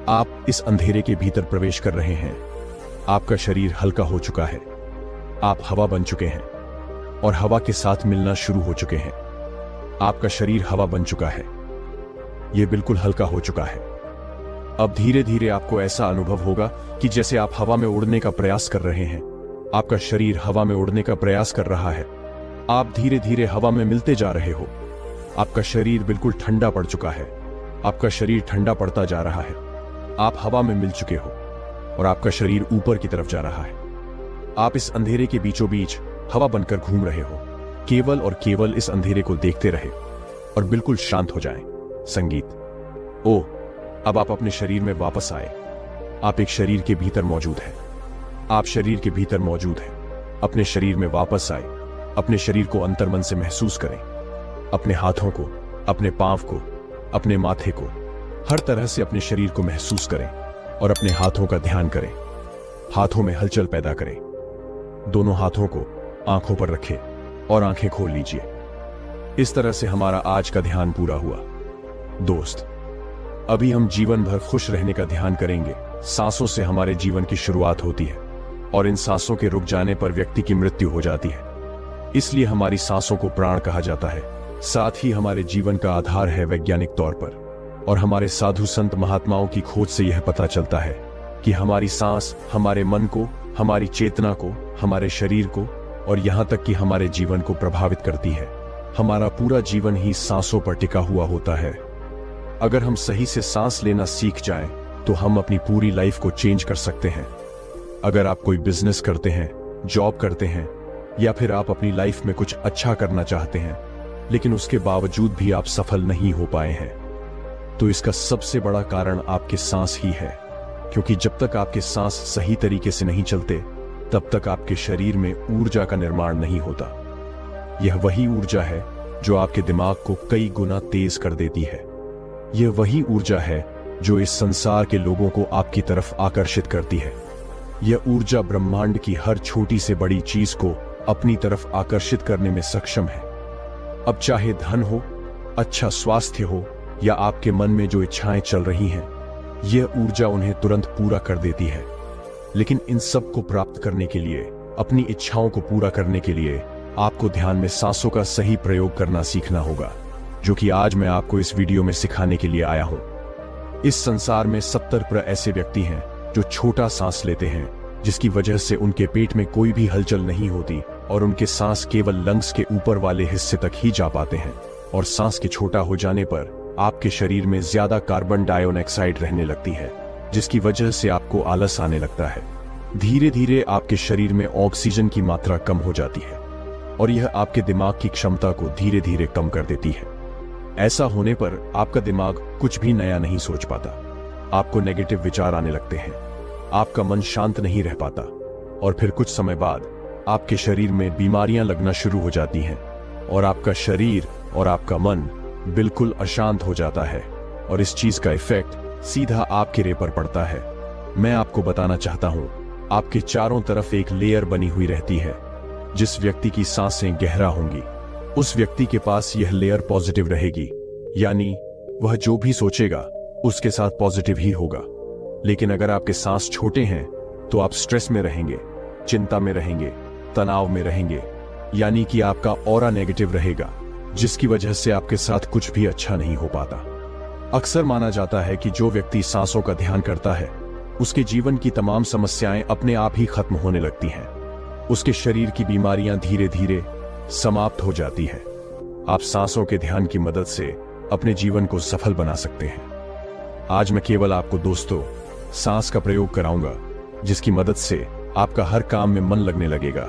A: आप इस अंधेरे के भीतर प्रवेश कर रहे हैं। आपका शरीर हल्का हो चुका है। आप हवा बन चुके हैं और हवा के साथ मिलना शुरू हो चुके हैं। आपका शरीर हवा बन चुका है। यह बिल्कुल हल्का हो चुका है। अब धीरे धीरे आपको ऐसा अनुभव होगा कि जैसे आप हवा में उड़ने का प्रयास कर रहे हैं। आपका शरीर हवा में उड़ने का प्रयास कर रहा है। आप धीरे धीरे हवा में मिलते जा रहे हो। आपका शरीर बिल्कुल ठंडा पड़ चुका है। आपका शरीर ठंडा पड़ता जा रहा है। आप हवा में मिल चुके हो और आपका शरीर ऊपर की तरफ जा रहा है। आप इस अंधेरे के बीचों बीच हवा बनकर घूम रहे हो। केवल और केवल इस अंधेरे को देखते रहे और बिल्कुल शांत हो जाएं। संगीत। ओह, अब आप अपने शरीर में वापस आए। आप एक शरीर के भीतर मौजूद हैं। आप शरीर के भीतर मौजूद हैं। अपने शरीर में वापस आए। अपने शरीर को अंतर्मन से महसूस करें। अपने हाथों को, अपने पांव को, अपने माथे को, हर तरह से अपने शरीर को महसूस करें और अपने हाथों का ध्यान करें। हाथों में हलचल पैदा करें। दोनों हाथों को आंखों पर रखें और आंखें खोल लीजिए। इस तरह से हमारा आज का ध्यान पूरा हुआ। दोस्त, अभी हम जीवन भर खुश रहने का ध्यान करेंगे। सांसों से हमारे जीवन की शुरुआत होती है और इन सांसों के रुक जाने पर व्यक्ति की मृत्यु हो जाती है। इसलिए हमारी सांसों को प्राण कहा जाता है। साथ ही हमारे जीवन का आधार है वैज्ञानिक तौर पर। और हमारे साधु संत महात्माओं की खोज से यह पता चलता है कि हमारी सांस हमारे मन को, हमारी चेतना को, हमारे शरीर को और यहां तक कि हमारे जीवन को प्रभावित करती है। हमारा पूरा जीवन ही सांसों पर टिका हुआ होता है। अगर हम सही से सांस लेना सीख जाएं, तो हम अपनी पूरी लाइफ को चेंज कर सकते हैं। अगर आप कोई बिजनेस करते हैं, जॉब करते हैं या फिर आप अपनी लाइफ में कुछ अच्छा करना चाहते हैं, लेकिन उसके बावजूद भी आप सफल नहीं हो पाए हैं, तो इसका सबसे बड़ा कारण आपके सांस ही है। क्योंकि जब तक आपके सांस सही तरीके से नहीं चलते, तब तक आपके शरीर में ऊर्जा का निर्माण नहीं होता। यह वही ऊर्जा है जो आपके दिमाग को कई गुना तेज कर देती है। यह वही ऊर्जा है जो इस संसार के लोगों को आपकी तरफ आकर्षित करती है। यह ऊर्जा ब्रह्मांड की हर छोटी से बड़ी चीज को अपनी तरफ आकर्षित करने में सक्षम है। अब चाहे धन हो, अच्छा स्वास्थ्य हो या आपके मन में जो इच्छाएं चल रही हैं, यह ऊर्जा उन्हें तुरंत पूरा कर देती है। लेकिन इन सब को प्राप्त करने के लिए, अपनी इच्छाओं को पूरा करने के लिए आपको ध्यान में सांसों का सही प्रयोग करना सीखना होगा, जो कि आज मैं आपको इस वीडियो में सिखाने के लिए आया हूं। इस संसार में 70% ऐसे व्यक्ति हैं जो छोटा सांस लेते हैं, जिसकी वजह से उनके पेट में कोई भी हलचल नहीं होती और उनके सांस केवल लंग्स के ऊपर वाले हिस्से तक ही जा पाते हैं। और सांस के छोटा हो जाने पर आपके शरीर में ज्यादा कार्बन डाइऑक्साइड रहने लगती है, जिसकी वजह से आपको आलस आने लगता है। धीरे धीरे आपके शरीर में ऑक्सीजन की मात्रा कम हो जाती है और यह आपके दिमाग की क्षमता को धीरे धीरे कम कर देती है। ऐसा होने पर आपका दिमाग कुछ भी नया नहीं सोच पाता। आपको नेगेटिव विचार आने लगते हैं। आपका मन शांत नहीं रह पाता और फिर कुछ समय बाद आपके शरीर में बीमारियां लगना शुरू हो जाती हैं और आपका शरीर और आपका मन बिल्कुल अशांत हो जाता है और इस चीज का इफेक्ट सीधा आपके रे पर पड़ता है। मैं आपको बताना चाहता हूं, आपके चारों तरफ एक लेयर बनी हुई रहती है। जिस व्यक्ति की सांसें गहरा होंगी, उस व्यक्ति के पास यह लेयर पॉजिटिव रहेगी, यानी वह जो भी सोचेगा उसके साथ पॉजिटिव ही होगा। लेकिन अगर आपके सांस छोटे हैं, तो आप स्ट्रेस में रहेंगे, चिंता में रहेंगे, तनाव में रहेंगे, यानी कि आपका ऑरा नेगेटिव रहेगा, जिसकी वजह से आपके साथ कुछ भी अच्छा नहीं हो पाता। अक्सर माना जाता है कि जो व्यक्ति सांसों का ध्यान करता है, उसके जीवन की तमाम समस्याएं अपने आप ही खत्म होने लगती हैं। उसके शरीर की बीमारियां धीरे धीरे समाप्त हो जाती है। आप सांसों के ध्यान की मदद से अपने जीवन को सफल बना सकते हैं। आज मैं केवल आपको दोस्तों सांस का प्रयोग कराऊंगा, जिसकी मदद से आपका हर काम में मन लगने लगेगा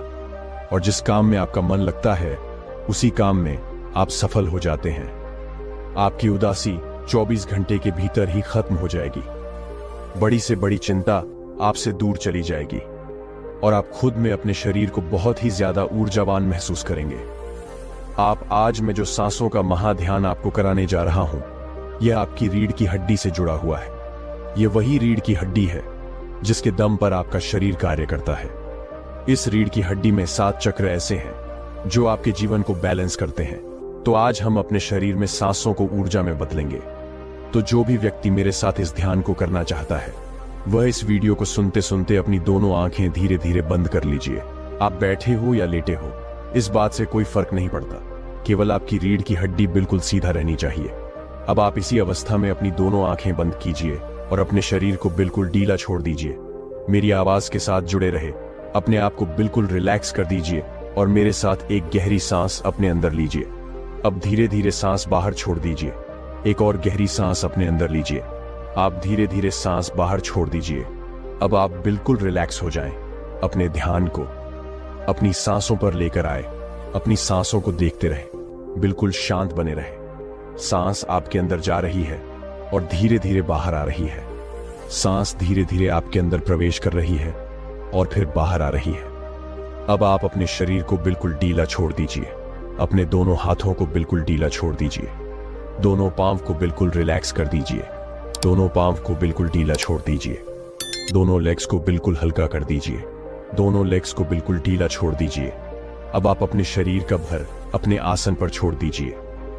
A: और जिस काम में आपका मन लगता है, उसी काम में आप सफल हो जाते हैं। आपकी उदासी 24 घंटे के भीतर ही खत्म हो जाएगी। बड़ी से बड़ी चिंता आपसे दूर चली जाएगी और आप खुद में अपने शरीर को बहुत ही ज्यादा ऊर्जावान महसूस करेंगे। आप आज मैं जो सांसों का महाध्यान आपको कराने जा रहा हूं, यह आपकी रीढ़ की हड्डी से जुड़ा हुआ है। यह वही रीढ़ की हड्डी है जिसके दम पर आपका शरीर कार्य करता है। इस रीढ़ की हड्डी में 7 चक्र ऐसे हैं जो आपके जीवन को बैलेंस करते हैं। तो आज हम अपने शरीर में सांसों को ऊर्जा में बदलेंगे। तो जो भी व्यक्ति मेरे साथ इस ध्यान को करना चाहता है, वह इस वीडियो को सुनते सुनते अपनी दोनों आंखें धीरे धीरे बंद कर लीजिए। आप बैठे हो या लेटे हो, इस बात से कोई फर्क नहीं पड़ता। केवल आपकी रीढ़ की हड्डी बिल्कुल सीधा रहनी चाहिए। अब आप इसी अवस्था में अपनी दोनों आंखें बंद कीजिए और अपने शरीर को बिल्कुल ढीला छोड़ दीजिए। मेरी आवाज के साथ जुड़े रहे, अपने आप को बिल्कुल रिलैक्स कर दीजिए और मेरे साथ एक गहरी सांस अपने अंदर लीजिए। अब धीरे धीरे सांस बाहर छोड़ दीजिए। एक और गहरी सांस अपने अंदर लीजिए। आप धीरे धीरे सांस बाहर छोड़ दीजिए। अब आप बिल्कुल रिलैक्स हो जाएं। अपने ध्यान को अपनी सांसों पर लेकर आए। अपनी सांसों को देखते रहे, बिल्कुल शांत बने रहे। सांस आपके अंदर जा रही है और धीरे धीरे बाहर आ रही है। सांस धीरे धीरे आपके अंदर प्रवेश कर रही है और फिर बाहर आ रही है। अब आप अपने शरीर को बिल्कुल ढीला छोड़ दीजिए। अपने दोनों हाथों को बिल्कुल ढीला छोड़ दीजिए। दोनों पांव को बिल्कुल रिलैक्स कर दीजिए। दोनों पांव को बिल्कुल ढीला छोड़ दीजिए। दोनों लेग्स को बिल्कुल हल्का कर दीजिए। दोनों लेग्स को बिल्कुल ढीला छोड़ दीजिए। अब आप अपने शरीर का भार अपने आसन पर छोड़ दीजिए।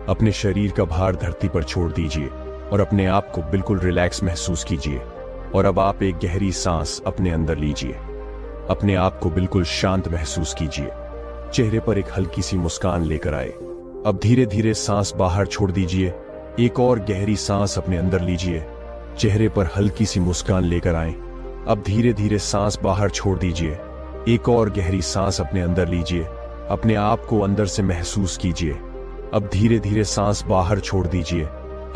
A: अपने शरीर का भार धरती पर छोड़ दीजिए और अपने आप को बिल्कुल रिलैक्स महसूस कीजिए। और अब आप एक गहरी सांस अपने अंदर लीजिए। अपने आप को बिल्कुल शांत महसूस कीजिए। चेहरे पर एक हल्की सी मुस्कान लेकर आए। अब धीरे धीरे सांस बाहर छोड़ दीजिए। एक और गहरी सांस अपने अंदर लीजिए। चेहरे पर हल्की सी मुस्कान लेकर आए। अब धीरे धीरे सांस बाहर छोड़ दीजिए। एक और गहरी सांस अपने अंदर लीजिए। अपने आप को अंदर से महसूस कीजिए। अब धीरे धीरे सांस बाहर छोड़ दीजिए।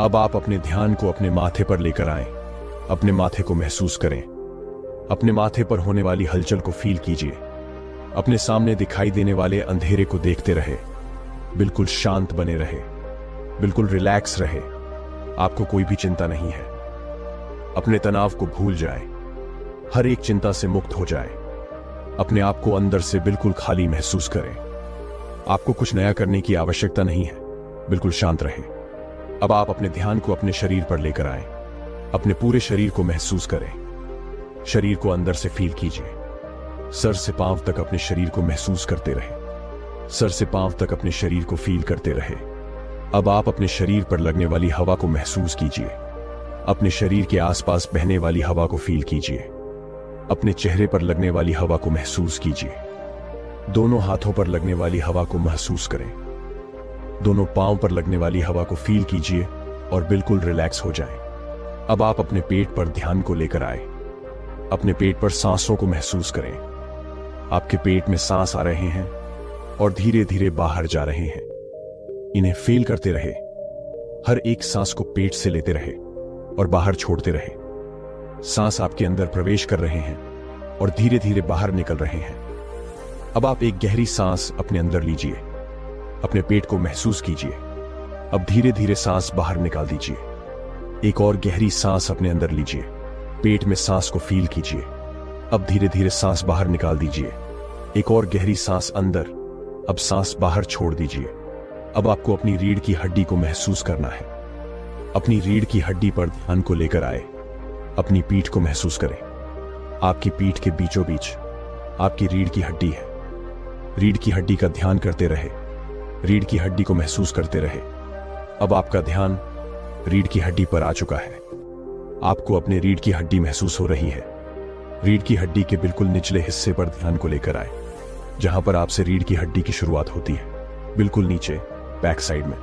A: अब आप अपने ध्यान को अपने माथे पर लेकर आए। अपने माथे को महसूस करें। अपने माथे पर होने वाली हलचल को फील कीजिए। अपने सामने दिखाई देने वाले अंधेरे को देखते रहे। बिल्कुल शांत बने रहे। बिल्कुल रिलैक्स रहे। आपको कोई भी चिंता नहीं है। अपने तनाव को भूल जाए। हर एक चिंता से मुक्त हो जाए। अपने आप को अंदर से बिल्कुल खाली महसूस करें। आपको कुछ नया करने की आवश्यकता नहीं है। बिल्कुल शांत रहें। अब आप अपने ध्यान को अपने शरीर पर लेकर आए। अपने पूरे शरीर को महसूस करें। शरीर को अंदर से फील कीजिए। सर से पांव तक अपने शरीर को महसूस करते रहे। सर से पांव तक अपने शरीर को फील करते रहे। अब आप अपने शरीर पर लगने वाली हवा को महसूस कीजिए। अपने शरीर के आसपास बहने वाली हवा को फील कीजिए। अपने चेहरे पर लगने वाली हवा को महसूस कीजिए। दोनों हाथों पर लगने वाली हवा को महसूस करें। दोनों पांव पर लगने वाली हवा को फील कीजिए और बिल्कुल रिलैक्स हो जाएं। अब आप अपने पेट पर ध्यान को लेकर आए। अपने पेट पर सांसों को महसूस करें। आपके पेट में सांस आ रहे हैं और धीरे धीरे बाहर जा रहे हैं। इन्हें फील करते रहे। हर एक सांस को पेट से लेते रहे और बाहर छोड़ते रहे। सांस आपके अंदर प्रवेश कर रहे हैं और धीरे धीरे बाहर निकल रहे हैं। अब आप एक गहरी सांस अपने अंदर लीजिए। अपने पेट को महसूस कीजिए। अब धीरे धीरे सांस बाहर निकाल दीजिए। एक और गहरी सांस अपने अंदर लीजिए। पेट में सांस को फील कीजिए। अब धीरे धीरे सांस बाहर निकाल दीजिए। एक और गहरी सांस अंदर। अब सांस बाहर छोड़ दीजिए। अब आपको अपनी रीढ़ की हड्डी को महसूस करना है। अपनी रीढ़ की हड्डी पर ध्यान को लेकर आए। अपनी पीठ को महसूस करें। आपकी पीठ के बीचों बीच आपकी रीढ़ की हड्डी है। रीढ़ की हड्डी का ध्यान करते रहे। रीढ़ की हड्डी को महसूस करते रहे। अब आपका ध्यान रीढ़ की हड्डी पर आ चुका है। आपको अपने रीढ़ की हड्डी महसूस हो रही है। रीढ़ की हड्डी के बिल्कुल निचले हिस्से पर ध्यान को लेकर आए, जहां पर आपसे रीढ़ की हड्डी की शुरुआत होती है, बिल्कुल नीचे बैक साइड में।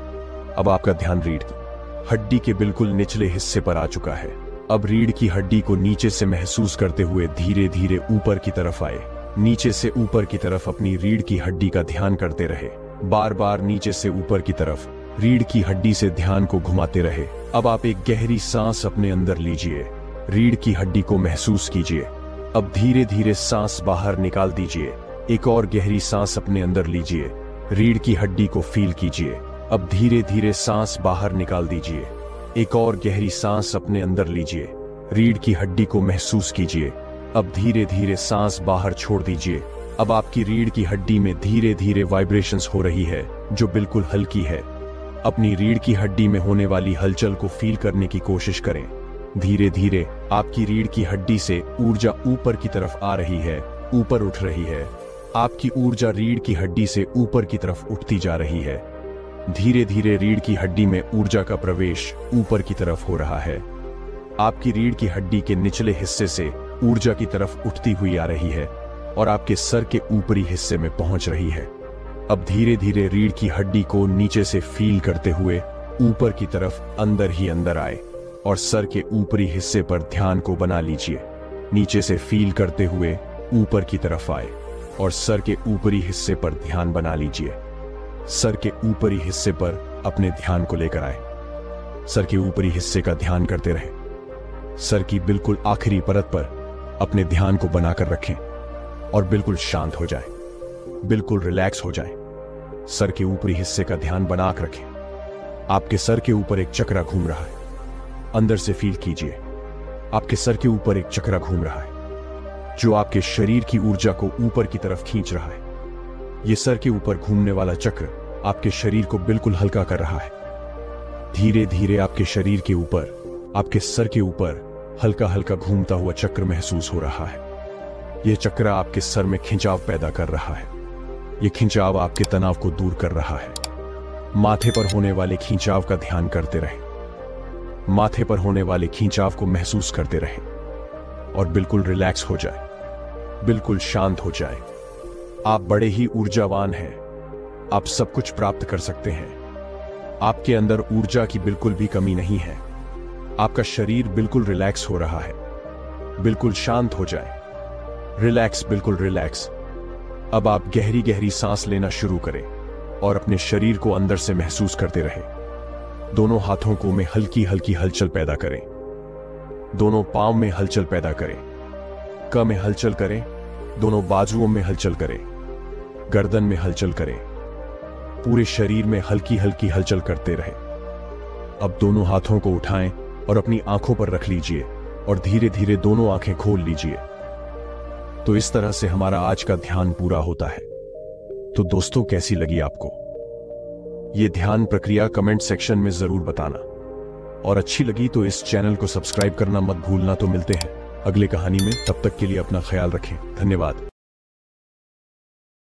A: अब आपका ध्यान रीढ़ की हड्डी के बिल्कुल निचले हिस्से पर आ चुका है। अब रीढ़ की हड्डी को नीचे से महसूस करते हुए धीरे धीरे ऊपर की तरफ आए। नीचे से ऊपर की तरफ अपनी रीढ़ की हड्डी का ध्यान करते रहे। बार बार नीचे से ऊपर की तरफ रीढ़ की हड्डी से ध्यान को घुमाते रहे। अब आप एक गहरी सांस अपने अंदर लीजिए। रीढ़ की हड्डी को महसूस कीजिए। अब धीरे धीरे सांस बाहर निकाल दीजिए। एक और गहरी सांस अपने अंदर लीजिए। रीढ़ की हड्डी को फील कीजिए। अब धीरे धीरे सांस बाहर निकाल दीजिए। एक और गहरी सांस अपने अंदर लीजिए। रीढ़ की हड्डी को महसूस कीजिए। अब धीरे धीरे सांस बाहर छोड़ दीजिए। अब आपकी रीढ़ की हड्डी में धीरे धीरे वाइब्रेशंस हो रही है, जो बिल्कुल हल्की है। अपनी रीढ़ की हड्डी में होने वाली हलचल को फील करने की कोशिश करें। धीरे धीरे आपकी रीढ़ की हड्डी से ऊर्जा ऊपर की तरफ आ रही है, ऊपर उठ रही है। आपकी ऊर्जा रीढ़ की हड्डी से ऊपर की तरफ उठती जा रही है। धीरे धीरे रीढ़ की हड्डी में ऊर्जा का प्रवेश ऊपर की तरफ हो रहा है। आपकी रीढ़ की हड्डी के निचले हिस्से से ऊर्जा की तरफ उठती हुई आ रही है और आपके सर के ऊपरी हिस्से में पहुंच रही है। अब धीरे धीरे रीढ़ की हड्डी को नीचे से फील करते हुए ऊपर की तरफ अंदर ही अंदर आए और सर के ऊपरी हिस्से पर ध्यान को बना लीजिए। नीचे से फील करते हुए ऊपर की तरफ आए और सर के ऊपरी हिस्से पर ध्यान बना लीजिए। सर के ऊपरी हिस्से पर अपने ध्यान को लेकर आए। सर के ऊपरी हिस्से का ध्यान करते रहे। सर की बिल्कुल आखिरी परत पर अपने ध्यान को बनाकर रखें और बिल्कुल शांत हो जाएं, बिल्कुल रिलैक्स हो जाएं। सर के ऊपरी हिस्से का ध्यान बनाकर रखें। आपके सर के ऊपर एक चक्रा घूम रहा है। अंदर से फील कीजिए, आपके सर के ऊपर एक चक्रा घूम रहा है। जो आपके शरीर की ऊर्जा को ऊपर की तरफ खींच रहा है। यह सर के ऊपर घूमने वाला चक्र आपके शरीर को बिल्कुल हल्का कर रहा है। धीरे धीरे आपके शरीर के ऊपर, आपके सर के ऊपर हल्का हल्का घूमता हुआ चक्र महसूस हो रहा है। यह चक्र आपके सर में खिंचाव पैदा कर रहा है। यह खिंचाव आपके तनाव को दूर कर रहा है। माथे पर होने वाले खिंचाव का ध्यान करते रहें। माथे पर होने वाले खिंचाव को महसूस करते रहें और बिल्कुल रिलैक्स हो जाए, बिल्कुल शांत हो जाए। आप बड़े ही ऊर्जावान हैं। आप सब कुछ प्राप्त कर सकते हैं। आपके अंदर ऊर्जा की बिल्कुल भी कमी नहीं है। आपका शरीर बिल्कुल रिलैक्स हो रहा है। बिल्कुल शांत हो जाए। रिलैक्स, बिल्कुल रिलैक्स। अब आप गहरी गहरी सांस लेना शुरू करें और अपने शरीर को अंदर से महसूस करते रहें। दोनों हाथों को में हल्की हल्की हलचल पैदा करें। दोनों पांव में हलचल पैदा करें। क में हलचल करें। दोनों बाजुओं में हलचल करें। गर्दन में हलचल करें। पूरे शरीर में हल्की हल्की हलचल करते रहें। अब दोनों हाथों को उठाएं और अपनी आंखों पर रख लीजिए और धीरे धीरे दोनों आंखें खोल लीजिए। तो इस तरह से हमारा आज का ध्यान पूरा होता है। तो दोस्तों, कैसी लगी आपको ये ध्यान प्रक्रिया? कमेंट सेक्शन में जरूर बताना। और अच्छी लगी तो इस चैनल को सब्सक्राइब करना मत भूलना। तो मिलते हैं अगले कहानी में। तब तक के लिए अपना ख्याल रखें। धन्यवाद।